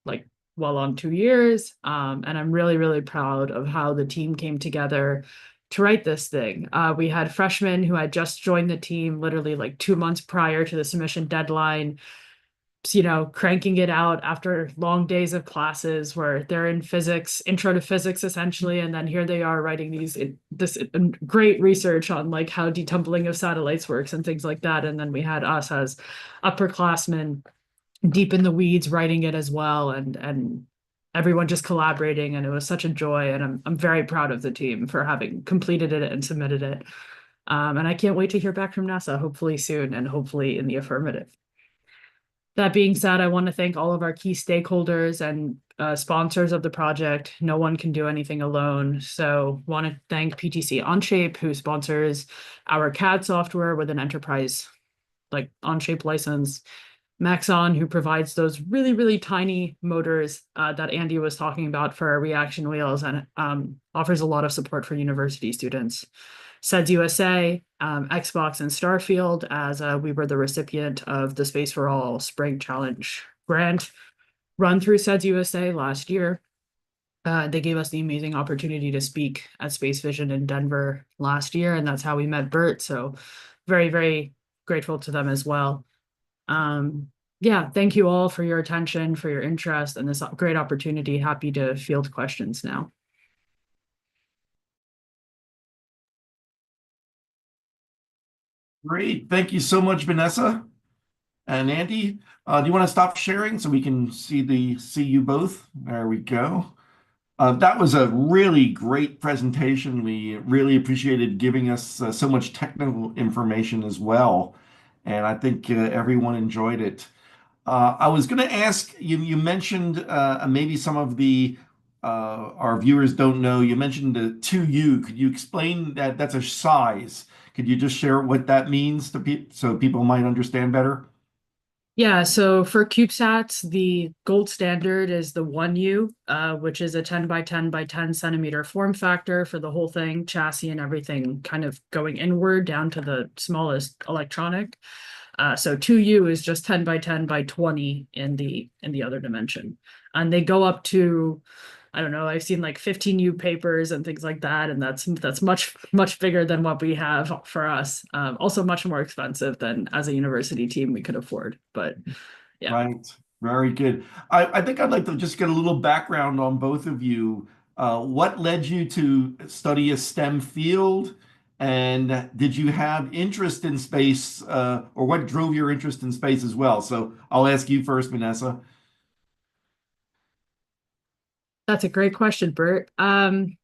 like well on 2 years. And I'm really, really proud of how the team came together to write this thing. We had freshmen who had just joined the team literally like 2 months prior to the submission deadline, you know, cranking it out after long days of classes where they're in physics, intro to physics essentially, and then here they are writing this great research on like how detumbling of satellites works and things like that. And then we had us as upperclassmen deep in the weeds writing it as well, and everyone just collaborating, and it was such a joy. And I'm very proud of the team for having completed it and submitted it. And I can't wait to hear back from NASA, hopefully soon, and hopefully in the affirmative. That being said, I want to thank all of our key stakeholders and sponsors of the project. No one can do anything alone. So want to thank PTC Onshape, who sponsors our CAD software with an enterprise like Onshape license. Maxon, who provides those really, really tiny motors that Andy was talking about for our reaction wheels, and offers a lot of support for university students. SEDS USA, Xbox, and Starfield, as we were the recipient of the Space for All Spring Challenge grant run through SEDS USA last year. They gave us the amazing opportunity to speak at Space Vision in Denver last year, and that's how we met Bert. So very, very grateful to them as well. Yeah, thank you all for your attention, for your interest, and this great opportunity. Happy to field questions now. Great. Thank you so much, Vanessa and Andy. Do you want to stop sharing so we can see you both? There we go. That was a really great presentation. We really appreciated giving us so much technical information as well. And I think everyone enjoyed it. I was going to ask you, you mentioned maybe some of our viewers don't know, you mentioned the 2U. Could you explain that? That's a size. Could you just share what that means to people so people might understand better? Yeah, so for CubeSats, the gold standard is the 1U, which is a 10 by 10 by 10 centimeter form factor for the whole thing, chassis and everything kind of going inward down to the smallest electronic. So 2U is just 10 by 10 by 20 in the other dimension. And they go up to, I don't know, I've seen like 15U papers and things like that. And that's much, much bigger than what we have for us. Also much more expensive than as a university team we could afford. But yeah. Right. Very good. I think I'd like to just get a little background on both of you. What led you to study a STEM field? And did you have interest in space, or what drove your interest in space as well? So I'll ask you first, Vanessa. That's a great question, Bert.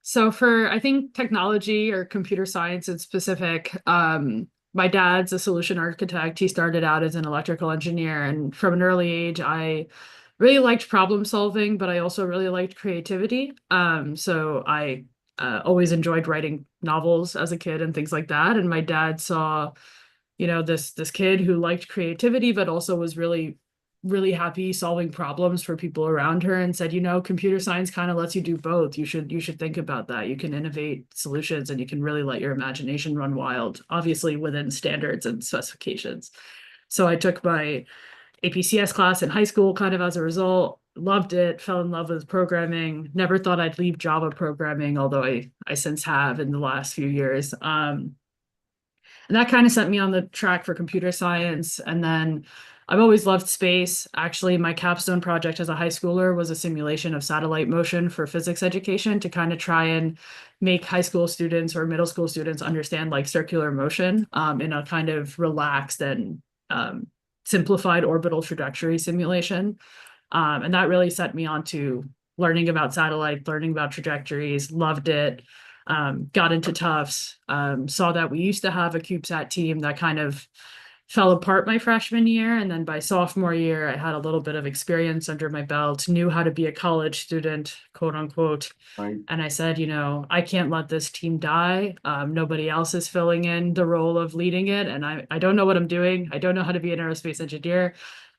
So for, I think, technology or computer science in specific, my dad's a solution architect. He started out as an electrical engineer, and from an early age, I really liked problem solving, but I also really liked creativity. So I always enjoyed writing novels as a kid and things like that. And my dad saw, you know, this kid who liked creativity, but also was really happy solving problems for people around her, and said, you know, computer science kind of lets you do both. You should think about that. You can innovate solutions and you can really let your imagination run wild, obviously within standards and specifications. So I took my APCS class in high school kind of as a result, loved it, fell in love with programming, never thought I'd leave Java programming, although I since have in the last few years. And that kind of sent me on the track for computer science. And then I've always loved space. Actually, my capstone project as a high schooler was a simulation of satellite motion for physics education to kind of try and make high school students or middle school students understand like circular motion in a kind of relaxed and simplified orbital trajectory simulation. And that really set me on to learning about satellites, learning about trajectories, loved it. Got into Tufts, saw that we used to have a CubeSat team that kind of fell apart my freshman year. And then by sophomore year, I had a little bit of experience under my belt, knew how to be a college student, quote unquote. Right. And I said, I can't let this team die. Nobody else is filling in the role of leading it. And I don't know what I'm doing. I don't know how to be an aerospace engineer.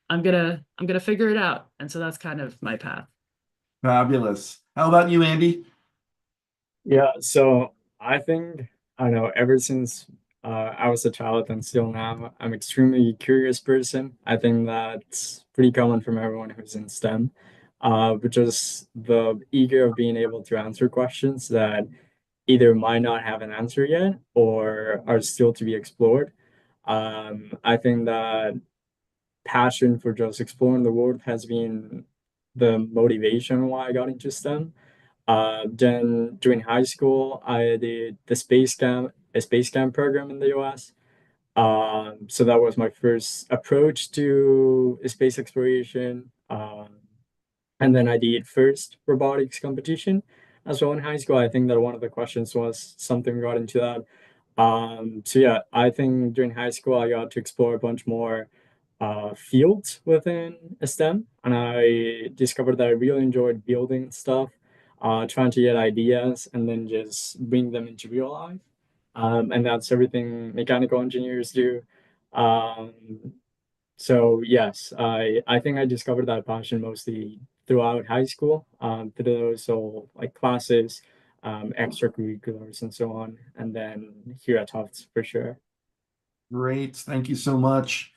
I'm gonna figure it out. And so that's kind of my path. Fabulous. How about you, Andy? Yeah, so I think I don't know, ever since I was a child and still now, I'm extremely curious person. I think that's pretty common from everyone who's in STEM. But just the eager of being able to answer questions that either might not have an answer yet or are still to be explored. I think that passion for just exploring the world has been the motivation why I got into STEM. Then during high school, I did the space camp program in the US. So that was my first approach to space exploration. And then I did first robotics competition as well in high school. I think that one of the questions was something got into that. So yeah, I think during high school I got to explore a bunch more fields within STEM, and I discovered that I really enjoyed building stuff, trying to get ideas and then just bring them into real life. And that's everything mechanical engineers do. Um, so yes, I think I discovered that passion mostly throughout high school, through those so like classes, extracurriculars and so on, and then here at Tufts for sure. Great. Thank you so much.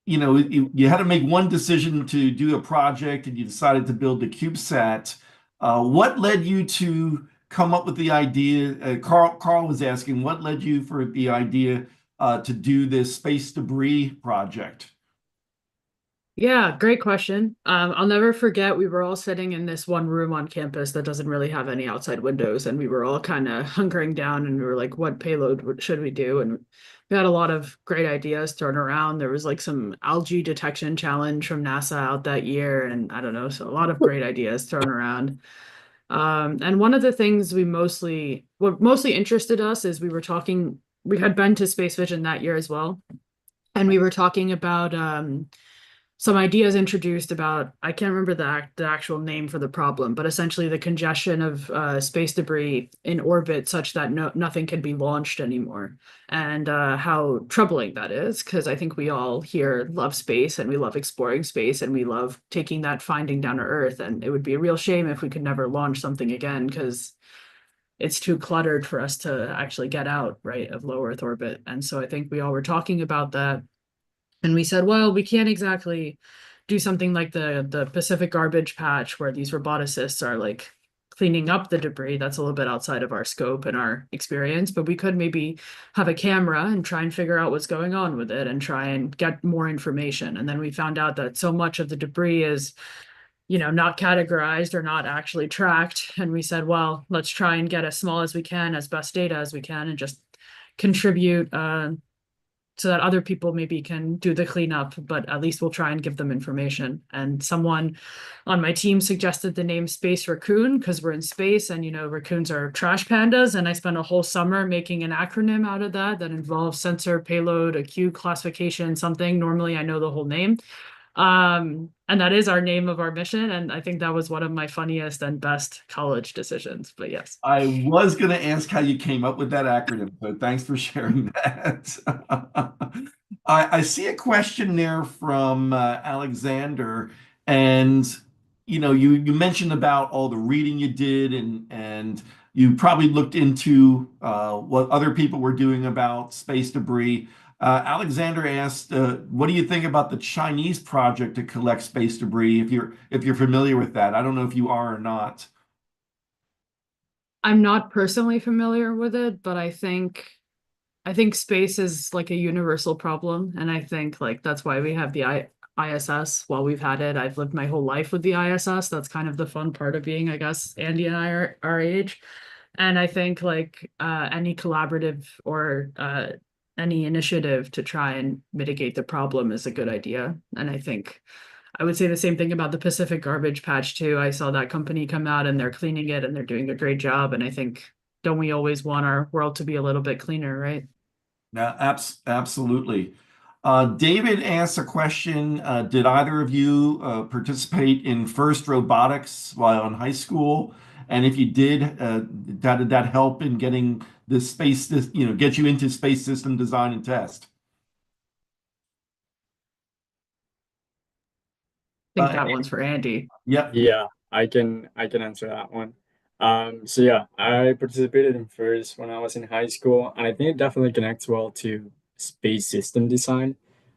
You had to make one decision to do a project and you decided to build the CubeSat. What led you to come up with the idea? Carl was asking, what led you for the idea to do this space debris project? Yeah, great question. I'll never forget we were all sitting in this one room on campus that doesn't really have any outside windows, and we were all kind of hunkering down and we were like, what payload should we do? And we had a lot of great ideas thrown around. There was like some algae detection challenge from NASA out that year, and I don't know, so a lot of great ideas thrown around. And one of the things what mostly interested us is we had been to Space Vision that year as well. And we were talking about some ideas introduced about, I can't remember the actual name for the problem, but essentially the congestion of space debris in orbit such that nothing can be launched anymore, and how troubling that is, because I think we all here love space and we love exploring space and we love taking that finding down to Earth, and it would be a real shame if we could never launch something again because it's too cluttered for us to actually get out, right, of low Earth orbit. And so I think we all were talking about that. And we said, well, we can't exactly do something like the Pacific garbage patch where these roboticists are like cleaning up the debris. That's a little bit outside of our scope and our experience, but we could maybe have a camera and try and figure out what's going on with it and try and get more information. And then we found out that so much of the debris is, not categorized or not actually tracked. And we said, well, let's try and get as small as we can, as best data as we can, and just contribute so that other people maybe can do the cleanup, but at least we'll try and give them information. And someone on my team suggested the name Space Raccoon because we're in space and, raccoons are trash pandas. And I spent a whole summer making an acronym out of that involves sensor, payload, acute classification, something. Normally I know the whole name. And that is our name of our mission. And I think that was one of my funniest and best college decisions, but yes. I was going to ask how you came up with that acronym, so thanks for sharing that. I see a question there from Alexander, and you mentioned about all the reading you did, and you probably looked into what other people were doing about space debris. Alexander asked, "What do you think about the Chinese project to collect space debris? If you're familiar with that, I don't know if you are or not." I'm not personally familiar with it, but I think space is like a universal problem, and I think like that's why we have the ISS while we've had it. I've lived my whole life with the ISS. That's kind of the fun part of being, I guess, Andy and I are our age. And I think like any collaborative or any initiative to try and mitigate the problem is a good idea. And I think I would say the same thing about the Pacific garbage patch too. I saw that company come out and they're cleaning it and they're doing a great job. And I think, don't we always want our world to be a little bit cleaner, right? Yeah, absolutely. David asked a question. Did either of you participate in FIRST robotics while in high school? And if you did, did that help in getting the space, get you into space system design and test? I think that one's for Andy. Yep. Yeah, I can answer that one. So yeah, I participated in FIRST when I was in high school, and I think it definitely connects well to space system design.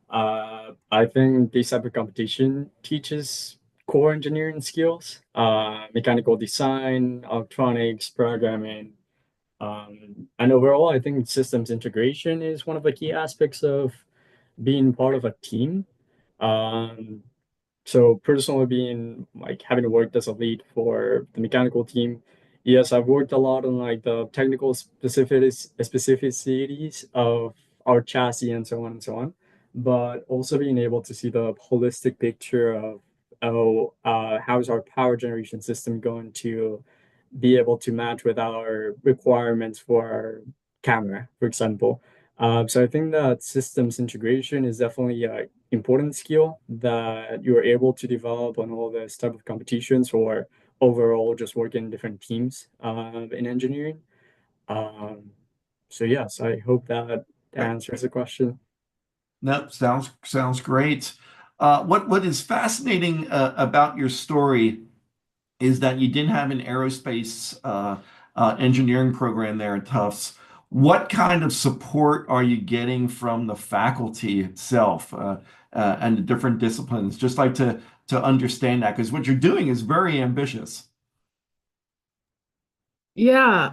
I think this type of competition teaches core engineering skills, mechanical design, electronics, programming, and overall, I think systems integration is one of the key aspects of being part of a team. Um, so personally being like having worked as a lead for the mechanical team, yes, I've worked a lot on like the technical specificities of our chassis and so on and so on, but also being able to see the holistic picture of how is our power generation system going to be able to match with our requirements for our camera, for example. So I think that systems integration is definitely a important skill that you're able to develop on all this type of competitions or overall just working in different teams in engineering. Um, so yes, I hope that answers the question. No, sounds great. What is fascinating about your story is that you didn't have an aerospace engineering program there at Tufts. What kind of support are you getting from the faculty itself and the different disciplines? Just like to understand that, because what you're doing is very ambitious. Yeah.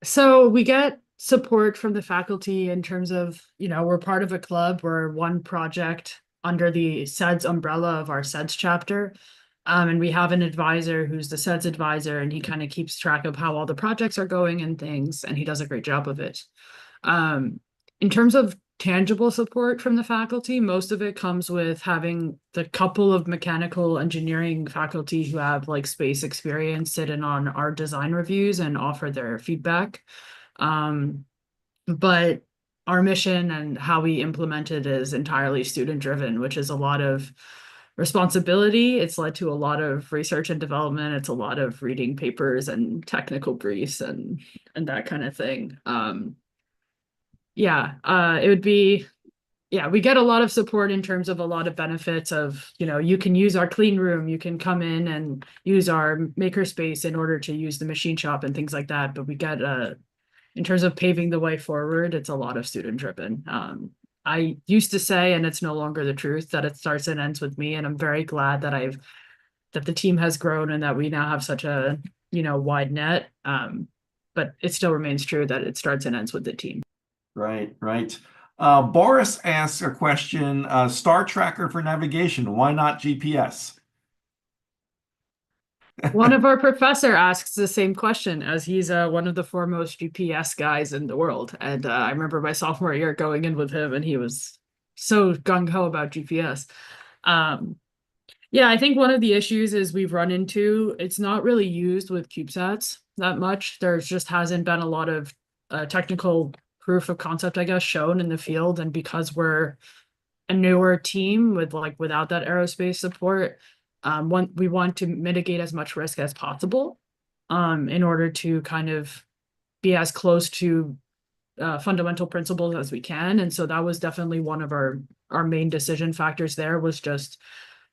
So we get support from the faculty in terms of, we're part of a club. We're one project under the SEDS umbrella of our SEDS chapter. And we have an advisor who's the SEDS advisor, and he kind of keeps track of how all the projects are going and things, and he does a great job of it. In terms of tangible support from the faculty, most of it comes with having the couple of mechanical engineering faculty who have like space experience sit in on our design reviews and offer their feedback. But our mission and how we implement it is entirely student driven, which is a lot of responsibility. It's led to a lot of research and development. It's a lot of reading papers and technical briefs and that kind of thing. It would be, we get a lot of support in terms of a lot of benefits of, you can use our clean room, you can come in and use our makerspace in order to use the machine shop and things like that. But we get in terms of paving the way forward, it's a lot of student driven. I used to say, and it's no longer the truth, that it starts and ends with me. And I'm very glad that the team has grown and that we now have such a, wide net. But it still remains true that it starts and ends with the team. Right, right. Boris asks a question, Star Tracker for navigation, why not GPS? One of our professor asks the same question, as he's one of the foremost GPS guys in the world. And I remember my sophomore year going in with him, and he was so gung-ho about GPS. I think one of the issues is we've run into, it's not really used with CubeSats that much. There just hasn't been a lot of technical proof of concept, I guess, shown in the field. And because we're a newer team without that aerospace support, we want to mitigate as much risk as possible in order to kind of be as close to fundamental principles as we can. And so that was definitely one of our main decision factors there, was just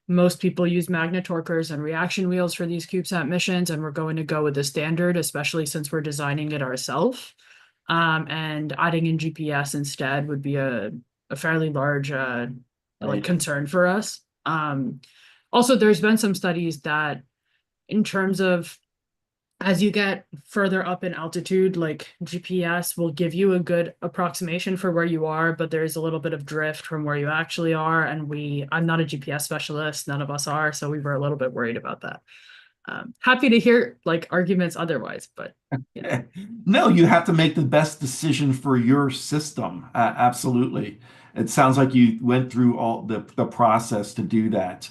most people use magnet torquers and reaction wheels for these CubeSat missions, and we're going to go with the standard, especially since we're designing it ourselves. And adding in GPS instead would be a fairly large concern for us. Also, there's been some studies that in terms of as you get further up in altitude, like GPS will give you a good approximation for where you are, but there's a little bit of drift from where you actually are. And I'm not a GPS specialist, none of us are, so we were a little bit worried about that. Happy to hear arguments otherwise, but yeah. No, you have to make the best decision for your system. Absolutely. It sounds like you went through all the process to do that.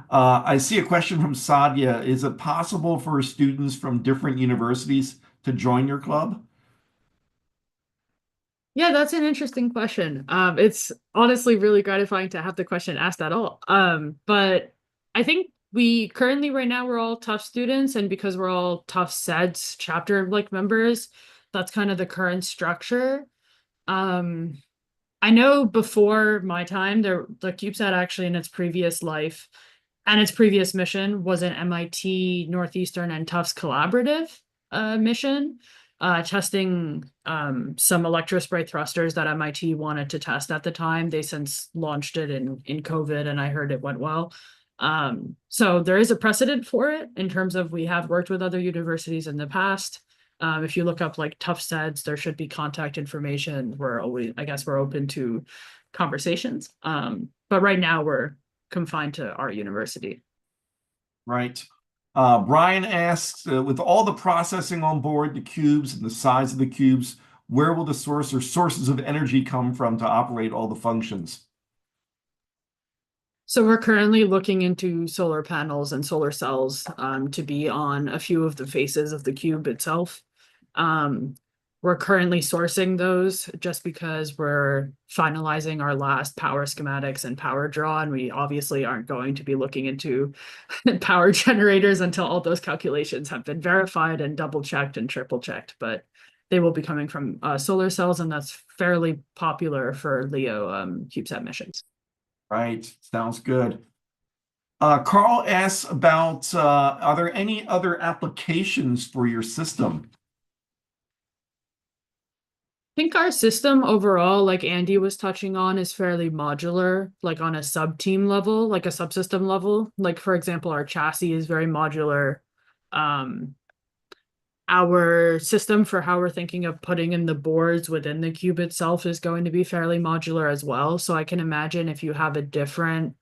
I see a question from Sadia. Is it possible for students from different universities to join your club? Yeah, that's an interesting question. It's honestly really gratifying to have the question asked at all. But I think we currently right now we're all Tufts students, and because we're all Tufts SEDS chapter like members, that's kind of the current structure. Um, I know before my time, the CubeSat actually in its previous life and its previous mission was an MIT Northeastern and Tufts collaborative mission, testing some electrospray thrusters that MIT wanted to test at the time. They since launched it in COVID, and I heard it went well. So there is a precedent for it in terms of we have worked with other universities in the past. If you look up like Tufts SEDS, there should be contact information. I guess we're open to conversations. But right now we're confined to our university. Right. Brian asks, with all the processing on board the cubes and the size of the cubes, where will the source or sources of energy come from to operate all the functions? So we're currently looking into solar panels and solar cells to be on a few of the faces of the cube itself. We're currently sourcing those just because we're finalizing our last power schematics and power draw, and we obviously aren't going to be looking into power generators until all those calculations have been verified and double checked and triple checked. But they will be coming from solar cells, and that's fairly popular for LEO CubeSat missions. Right. Sounds good. Carl asks about, are there any other applications for your system? I think our system overall, like Andy was touching on, is fairly modular, like on a sub-team level, like a subsystem level. Like, for example, our chassis is very modular. Our system for how we're thinking of putting in the boards within the cube itself is going to be fairly modular as well. So I can imagine if you have a different,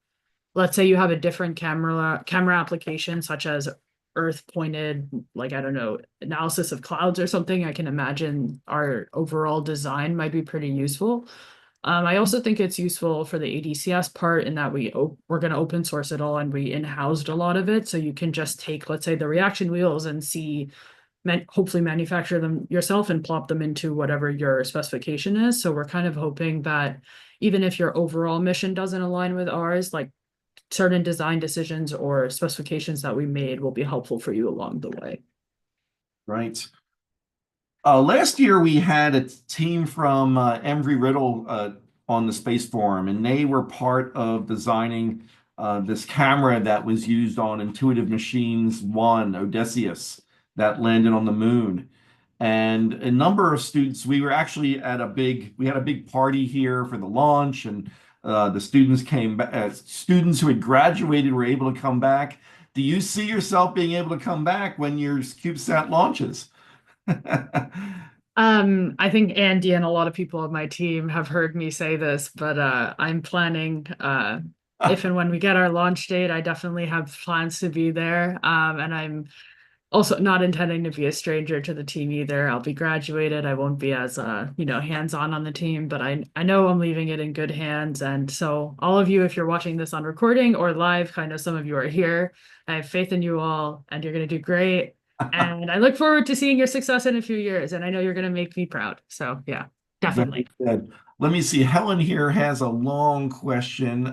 let's say you have a different camera application, such as Earth pointed, like, I don't know, analysis of clouds or something, I can imagine our overall design might be pretty useful. I also think it's useful for the ADCS part in that we're going to open source it all and we in-housed a lot of it. So you can just take, let's say, the reaction wheels and see, hopefully manufacture them yourself and plop them into whatever your specification is. So we're kind of hoping that even if your overall mission doesn't align with ours, like certain design decisions or specifications that we made will be helpful for you along the way. Right. Last year we had a team from Embry-Riddle on the Space Forum, and they were part of designing this camera that was used on Intuitive Machines 1, Odysseus, that landed on the moon. And a number of students, we were actually at we had a big party here for the launch, and the students came back, students who had graduated were able to come back. Do you see yourself being able to come back when your CubeSat launches? I think Andy and a lot of people on my team have heard me say this, but I'm planning if and when we get our launch date, I definitely have plans to be there. And I'm also not intending to be a stranger to the team either. I'll be graduated. I won't be as hands-on on the team, but I know I'm leaving it in good hands. And so all of you, if you're watching this on recording or live, kind of some of you are here. I have faith in you all, and you're going to do great. And I look forward to seeing your success in a few years. And I know you're going to make me proud. So yeah, definitely. Very good. Let me see. Helen here has a long question.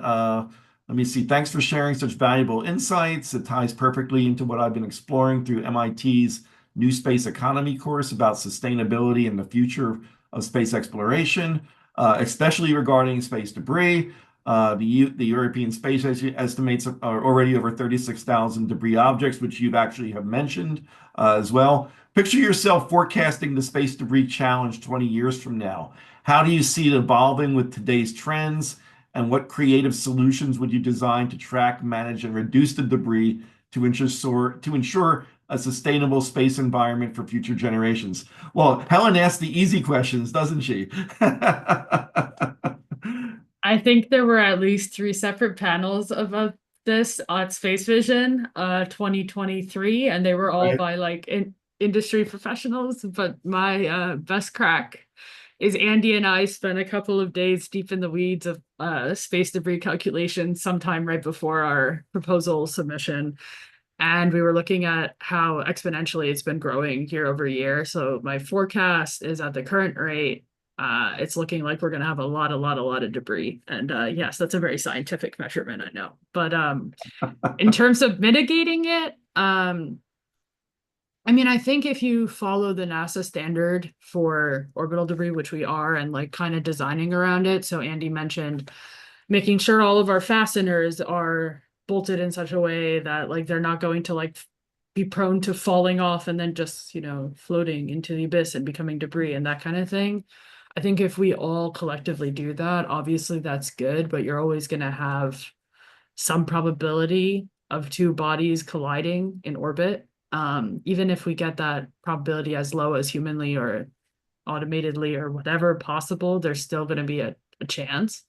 Let me see. Thanks for sharing such valuable insights. It ties perfectly into what I've been exploring through MIT's New Space Economy course about sustainability and the future of space exploration, especially regarding space debris. The European Space Agency estimates are already over 36,000 debris objects, which you've actually have mentioned as well. Picture yourself forecasting the space debris challenge 20 years from now. How do you see it evolving with today's trends? And what creative solutions would you design to track, manage, and reduce the debris to ensure a sustainable space environment for future generations? Well, Helen asked the easy questions, doesn't she? I think there were at least 3 separate panels of this at Space Vision 2023, and they were all Right. by like industry professionals. But my best crack is Andy and I spent a couple of days deep in the weeds of space debris calculations sometime right before our proposal submission. And we were looking at how exponentially it's been growing year over year. So my forecast is at the current rate, It's looking like we're going to have a lot of debris. And yes, that's a very scientific measurement, I know. But in terms of mitigating it, I mean, I think if you follow the NASA standard for orbital debris, which we are, and like kind of designing around it. So Andy mentioned making sure all of our fasteners are bolted in such a way that like they're not going to like be prone to falling off and then just, you know, floating into the abyss and becoming debris and that kind of thing. I think if we all collectively do that, obviously that's good, but you're always going to have some probability of two bodies colliding in orbit. Even if we get that probability as low as humanly or automatedly or whatever possible, there's still going to be a chance.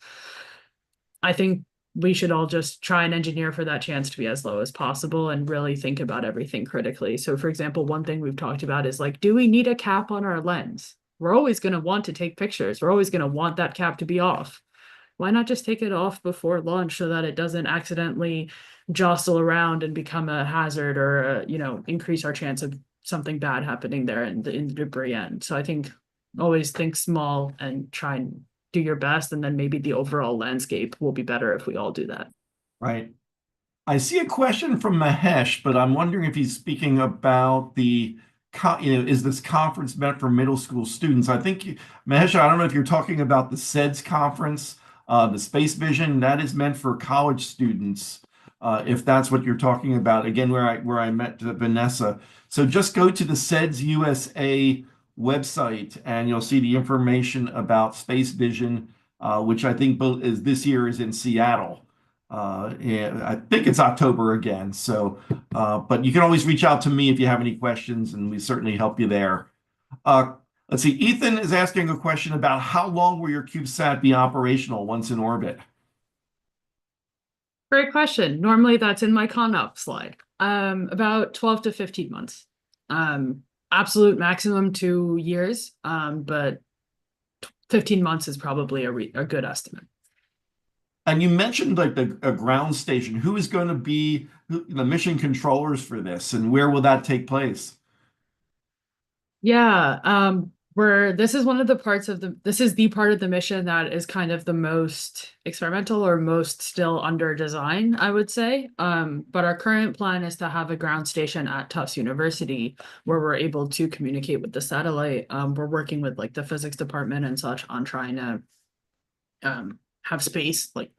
I think we should all just try and engineer for that chance to be as low as possible and really think about everything critically. So, for example, one thing we've talked about is like, do we need a cap on our lens? We're always going to want to take pictures. We're always going to want that cap to be off. Why not just take it off before launch so that it doesn't accidentally jostle around and become a hazard or, you know, increase our chance of something bad happening there in the debris end. So I think always think small and try and do your best, and then maybe the overall landscape will be better if we all do that. Right. I see a question from Mahesh, but I'm wondering if he's speaking about the, is this conference meant for middle school students? I think, Mahesh, I don't know if you're talking about the SEDS conference, the Space Vision, that is meant for college students, if that's what you're talking about. Again, where I met Vanessa. So just go to the SEDS USA website and you'll see the information about Space Vision, which I think is this year is in Seattle. And I think it's October again. So, but you can always reach out to me if you have any questions, and we certainly help you there. Let's see. Ethan is asking a question about how long will your CubeSat be operational once in orbit? Great question. Normally that's in my ConOp slide. About 12 to 15 months. Absolute maximum 2 years, but 15 months is probably a good estimate. And you mentioned like a ground station. Who is going to be the mission controllers for this, and where will that take place? Yeah, this is one of the parts of this is the part of the mission that is kind of the most experimental or most still under design, I would say. But our current plan is to have a ground station at Tufts University where we're able to communicate with the satellite. We're working with like the physics department and such on trying to have space, like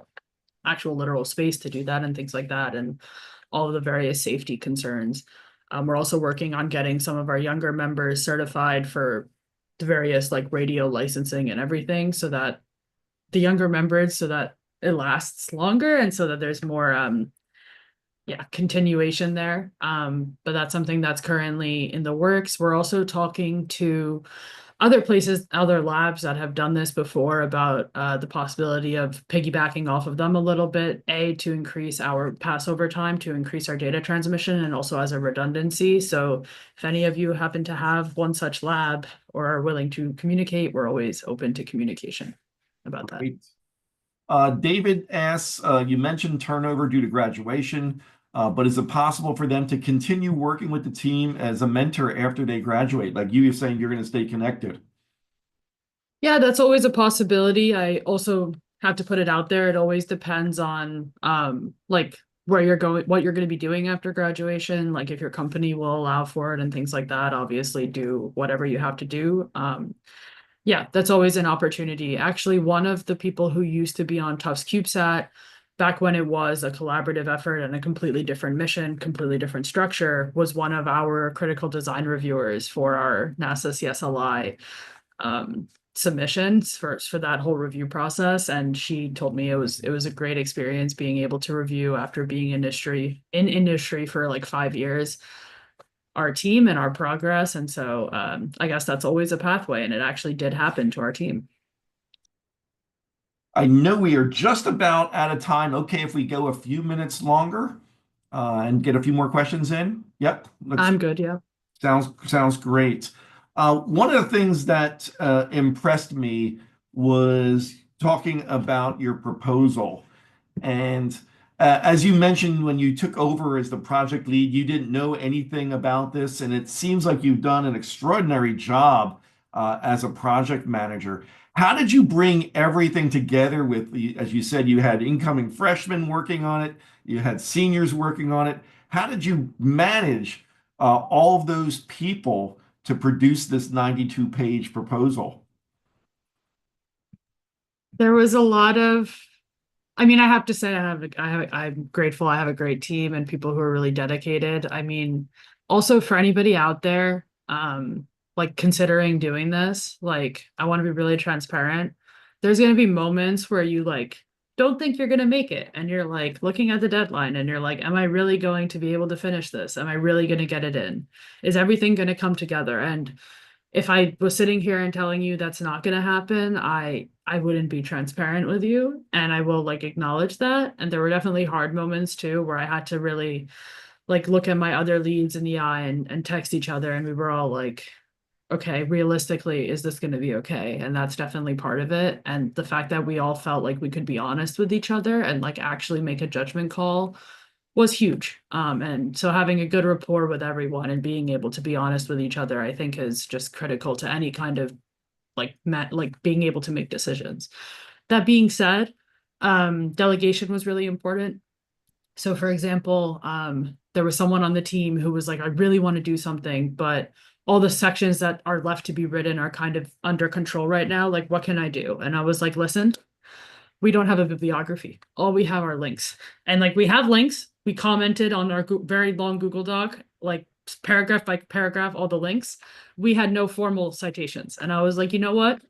actual literal space to do that and things like that, and all of the various safety concerns. We're also working on getting some of our younger members certified for the various like radio licensing and everything, so that the younger members, so that it lasts longer and so that there's more continuation there. But that's something that's currently in the works. We're also talking to other places, other labs that have done this before about the possibility of piggybacking off of them a little bit, to increase our passover time, to increase our data transmission, and also as a redundancy. So if any of you happen to have one such lab or are willing to communicate, we're always open to communication about that. Great. David asks, you mentioned turnover due to graduation, but is it possible for them to continue working with the team as a mentor after they graduate? Like you're saying, you're going to stay connected. Yeah, that's always a possibility. I also have to put it out there. It always depends on like where you're going, what you're going to be doing after graduation. Like if your company will allow for it and things like that, obviously do whatever you have to do. Yeah, that's always an opportunity. Actually, one of the people who used to be on Tufts CubeSat back when it was a collaborative effort and a completely different mission, completely different structure, was one of our critical design reviewers for our NASA CSLI submissions for that whole review process. And she told me it was a great experience being able to review after being in industry for like 5 years, our team and our progress. And so I guess that's always a pathway, and it actually did happen to our team. I know we are just about out of time. Okay, if we go a few minutes longer and get a few more questions in. Yep. I'm good, yeah. Sounds great. One of the things that impressed me was talking about your proposal. And as you mentioned, when you took over as the project lead, you didn't know anything about this, and it seems like you've done an extraordinary job as a project manager. How did you bring everything together with as you said, you had incoming freshmen working on it, you had seniors working on it. How did you manage all of those people to produce this 92-page proposal? There was a lot of, I mean, I have to say I'm grateful I have a great team and people who are really dedicated. I mean, also for anybody out there, like considering doing this, like I want to be really transparent. There's going to be moments where you like don't think you're going to make it and you're like looking at the deadline and you're like, am I really going to be able to finish this? Am I really going to get it in? Is everything going to come together? And if I was sitting here and telling you that's not going to happen, I wouldn't be transparent with you, and I will like acknowledge that. And there were definitely hard moments too where I had to really like look at my other leads in the eye and text each other, and we were all like, okay, realistically, is this going to be okay? And that's definitely part of it. And the fact that we all felt like we could be honest with each other and like actually make a judgment call was huge. And so having a good rapport with everyone and being able to be honest with each other, I think is just critical to any kind of like being able to make decisions. That being said, delegation was really important. So for example, there was someone on the team who was like, I really want to do something, but all the sections that are left to be written are kind of under control right now. Like, what can I do? And I was like, listen, we don't have a bibliography. All we have are links. And like we have links. We commented on our very long Google Doc, like paragraph by paragraph, all the links. We had no formal citations. And I was like, you know what?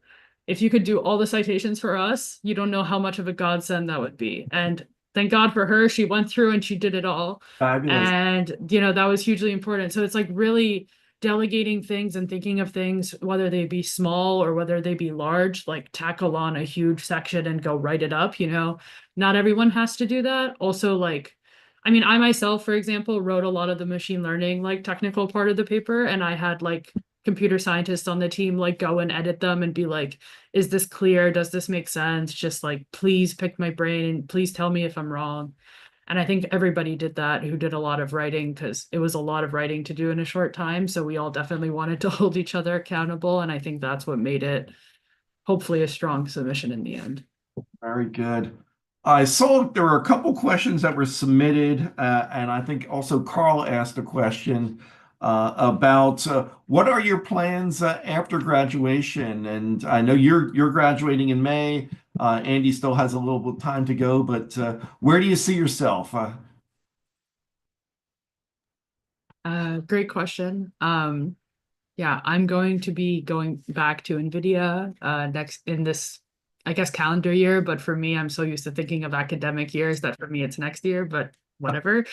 If you could do all the citations for us, you don't know how much of a godsend that would be. And thank God for her. She went through and she did it all. Fabulous. And, you know, that was hugely important. So it's like really delegating things and thinking of things, whether they be small or whether they be large, like tackle on a huge section and go write it up, you know. Not everyone has to do that. Also, like, I mean, I myself, for example, wrote a lot of the machine learning, like technical part of the paper, and I had like computer scientists on the team, like go and edit them and be like, is this clear? Does this make sense? Just like, please pick my brain and please tell me if I'm wrong. And I think everybody did that who did a lot of writing because it was a lot of writing to do in a short time. So we all definitely wanted to hold each other accountable. And I think that's what made it hopefully a strong submission in the end. Very good. I saw there were a couple questions that were submitted, and I think also Carl asked a question about what are your plans after graduation? And I know you're graduating in May. Andy still has a little bit of time to go, but where do you see yourself? Great question. Yeah, I'm going to be going back to NVIDIA next in this, I guess, calendar year. But for me, I'm so used to thinking of academic years that for me it's next year, but whatever.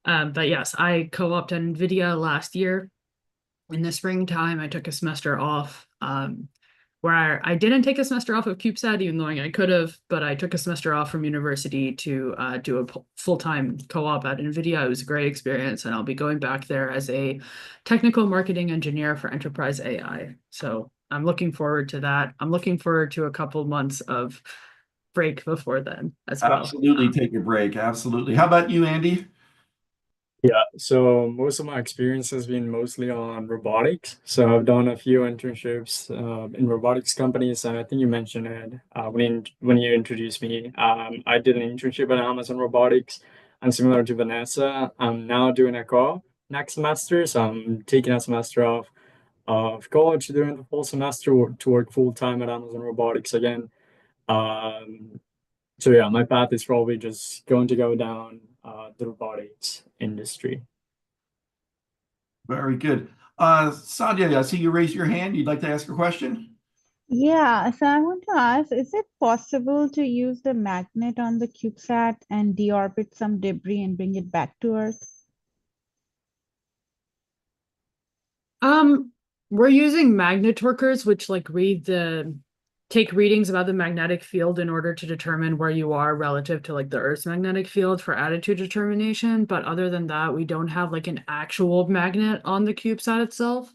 But yes, I co-opted NVIDIA last year. In the springtime, I took a semester off, where I didn't take a semester off of CubeSat, even though I could have, but I took a semester off from university to do a full-time co-op at NVIDIA. It was a great experience, and I'll be going back there as a technical marketing engineer for enterprise AI. So I'm looking forward to that. I'm looking forward to a couple months of break before then as well. Absolutely take a break. Absolutely. How about you, Andy? Yeah, so most of my experience has been mostly on robotics. So I've done a few internships in robotics companies, and I think you mentioned it when you introduced me. I did an internship at Amazon Robotics, and similar to Vanessa, I'm now doing a co-op next semester. So I'm taking a semester off of college during the full semester to work full time at Amazon Robotics again. So yeah, my path is probably just going to go down the robotics industry. Very good. Sadia, I see you raise your hand. You'd like to ask a question? Yeah, so I want to ask, is it possible to use the magnet on the CubeSat and deorbit some debris and bring it back to Earth? We're using magnet workers, which like take readings about the magnetic field in order to determine where you are relative to like the Earth's magnetic field for attitude determination. But other than that, we don't have like an actual magnet on the CubeSat itself.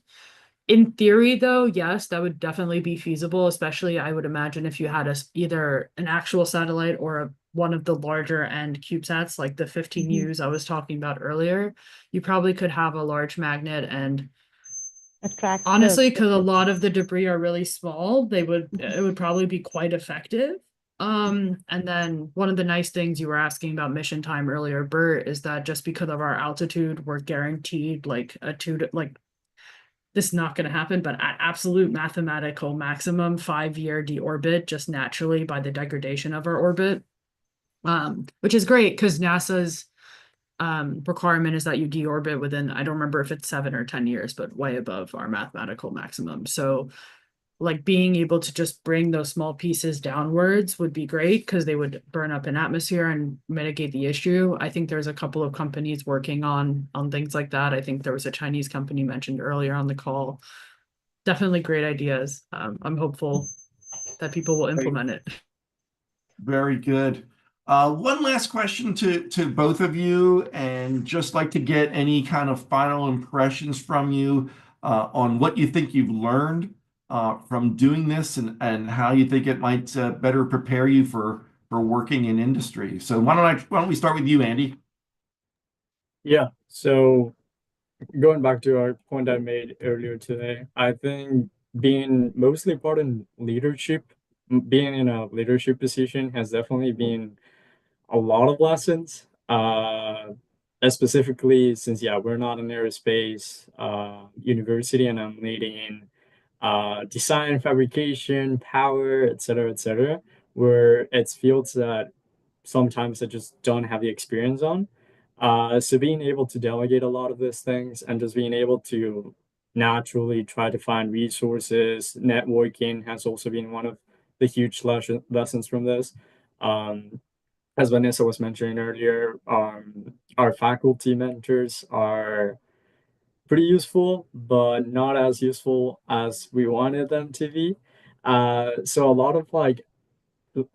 In theory, though, yes, that would definitely be feasible, especially I would imagine if you had either an actual satellite or one of the larger end CubeSats, like the 15Us I was talking about earlier. You probably could have a large magnet and attractive. Honestly, because a lot of the debris are really small, it would probably be quite effective. And then one of the nice things you were asking about mission time earlier, Bert, is that just because of our altitude, we're guaranteed like this is not going to happen, but at absolute mathematical maximum 5-year deorbit just naturally by the degradation of our orbit. Which is great because NASA's requirement is that you deorbit within, I don't remember if it's 7 or 10 years, but way above our mathematical maximum. So like being able to just bring those small pieces downwards would be great because they would burn up in atmosphere and mitigate the issue. I think there's a couple of companies working on things like that. I think there was a Chinese company mentioned earlier on the call. Definitely great ideas. I'm hopeful that people will implement it. Very good. One last question to both of you, and just like to get any kind of final impressions from you on what you think you've learned from doing this and how you think it might better prepare you for working in industry. So why don't we start with you, Andy? Yeah, so going back to our point I made earlier today, I think being mostly part in leadership, being in a leadership position has definitely been a lot of lessons. Specifically since we're not an aerospace university, and I'm leading design, fabrication, power, etc., where it's fields that sometimes I just don't have the experience on. So being able to delegate a lot of these things and just being able to naturally try to find resources, networking has also been one of the huge lessons from this. As Vanessa was mentioning earlier, our faculty mentors are pretty useful, but not as useful as we wanted them to be. So a lot of like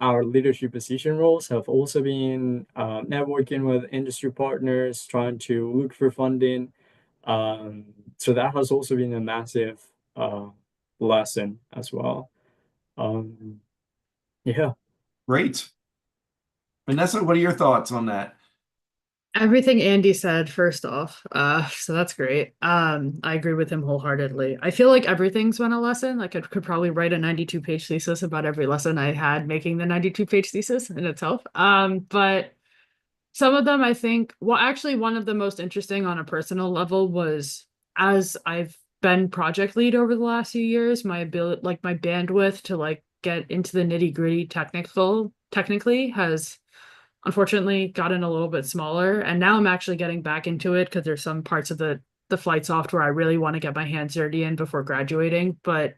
our leadership position roles have also been networking with industry partners, trying to look for funding. So that has also been a massive lesson as well. Yeah. Great. Vanessa, what are your thoughts on that? Everything Andy said, first off, so that's great. I agree with him wholeheartedly. I feel like everything's been a lesson. Like I could probably write a 92-page thesis about every lesson I had making the 92-page thesis in itself. But some of them I think, well, actually one of the most interesting on a personal level was as I've been project lead over the last few years, my ability, like my bandwidth to like get into the nitty-gritty technically has unfortunately gotten a little bit smaller. And now I'm actually getting back into it because there's some parts of the flight software I really want to get my hands dirty in before graduating. But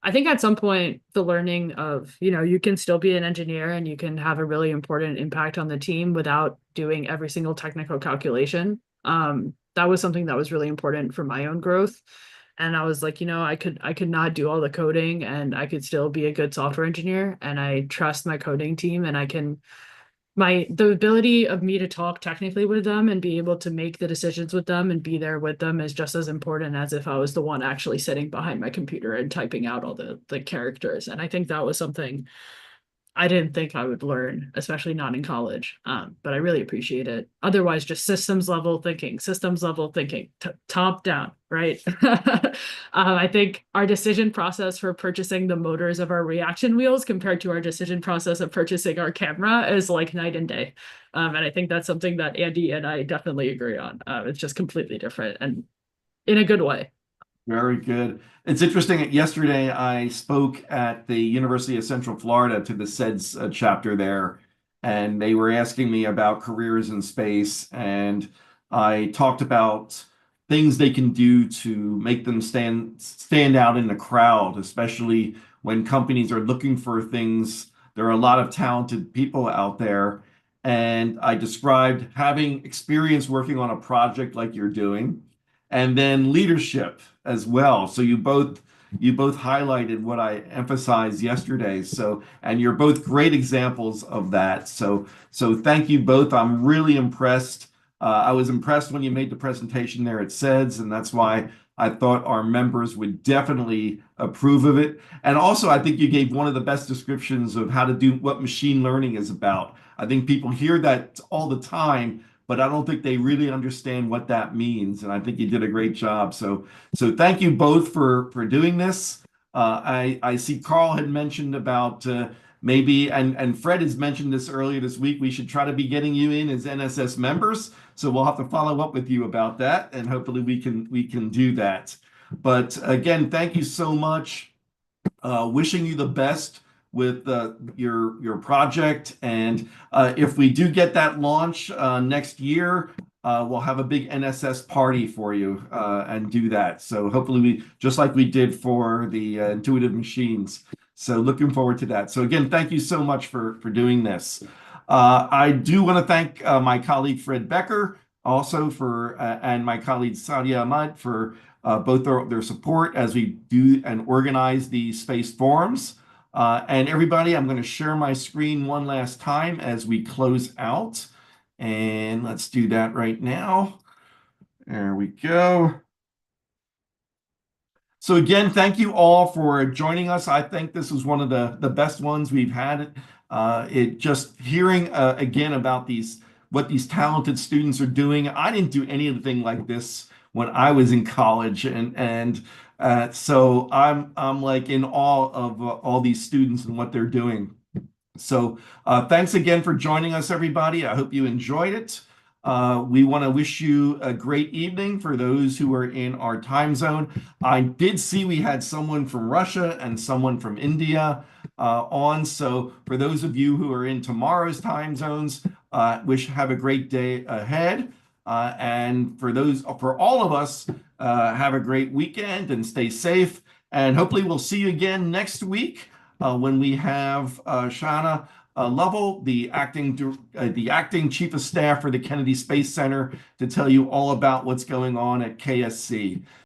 I think at some point the learning of, you can still be an engineer and you can have a really important impact on the team without doing every single technical calculation. That was something that was really important for my own growth. And I was like, I could not do all the coding and I could still be a good software engineer. And I trust my coding team and the ability of me to talk technically with them and be able to make the decisions with them and be there with them is just as important as if I was the one actually sitting behind my computer and typing out all the characters. And I think that was something I didn't think I would learn, especially not in college. But I really appreciate it. Otherwise, just systems level thinking, top down, right? I think our decision process for purchasing the motors of our reaction wheels compared to our decision process of purchasing our camera is like night and day. And I think that's something that Andy and I definitely agree on. It's just completely different and in a good way. Very good. It's interesting. Yesterday, I spoke at the University of Central Florida to the SEDS chapter there, and they were asking me about careers in space. And I talked about things they can do to make them stand out in the crowd, especially when companies are looking for things. There are a lot of talented people out there. And I described having experience working on a project like you're doing, and then leadership as well. So you both highlighted what I emphasized yesterday. So, and you're both great examples of that. So thank you both. I'm really impressed. I was impressed when you made the presentation there at SEDS, and that's why I thought our members would definitely approve of it. And also, I think you gave one of the best descriptions of how to do what machine learning is about. I think people hear that all the time, but I don't think they really understand what that means. And I think you did a great job. So thank you both for doing this. I see Carl had mentioned about maybe, and Fred has mentioned this earlier this week, we should try to be getting you in as NSS members. So we'll have to follow up with you about that, and hopefully we can do that. But again, thank you so much. Wishing you the best with your project, and if we do get that launch next year, we'll have a big NSS party for you and do that. So hopefully we, just like we did for the intuitive machines. So looking forward to that. So again, thank you so much for doing this. I do want to thank my colleague Fred Becker also for and my colleague Sadia Ahmad for both their support as we do and organize the space forums. And everybody, I'm going to share my screen one last time as we close out. And let's do that right now. There we go. So again, thank you all for joining us. I think this was one of the best ones we've had. It just hearing again about what these talented students are doing. I didn't do anything like this when I was in college, and so I'm like in awe of all these students and what they're doing. So thanks again for joining us, everybody. I hope you enjoyed it. We want to wish you a great evening for those who are in our time zone. I did see we had someone from Russia and someone from India on. So for those of you who are in tomorrow's time zones, have a great day ahead. And for all of us, have a great weekend and stay safe. And hopefully we'll see you again next week when we have Shana Lovell, the acting chief of staff for the Kennedy Space Center, to tell you all about what's going on at KSC.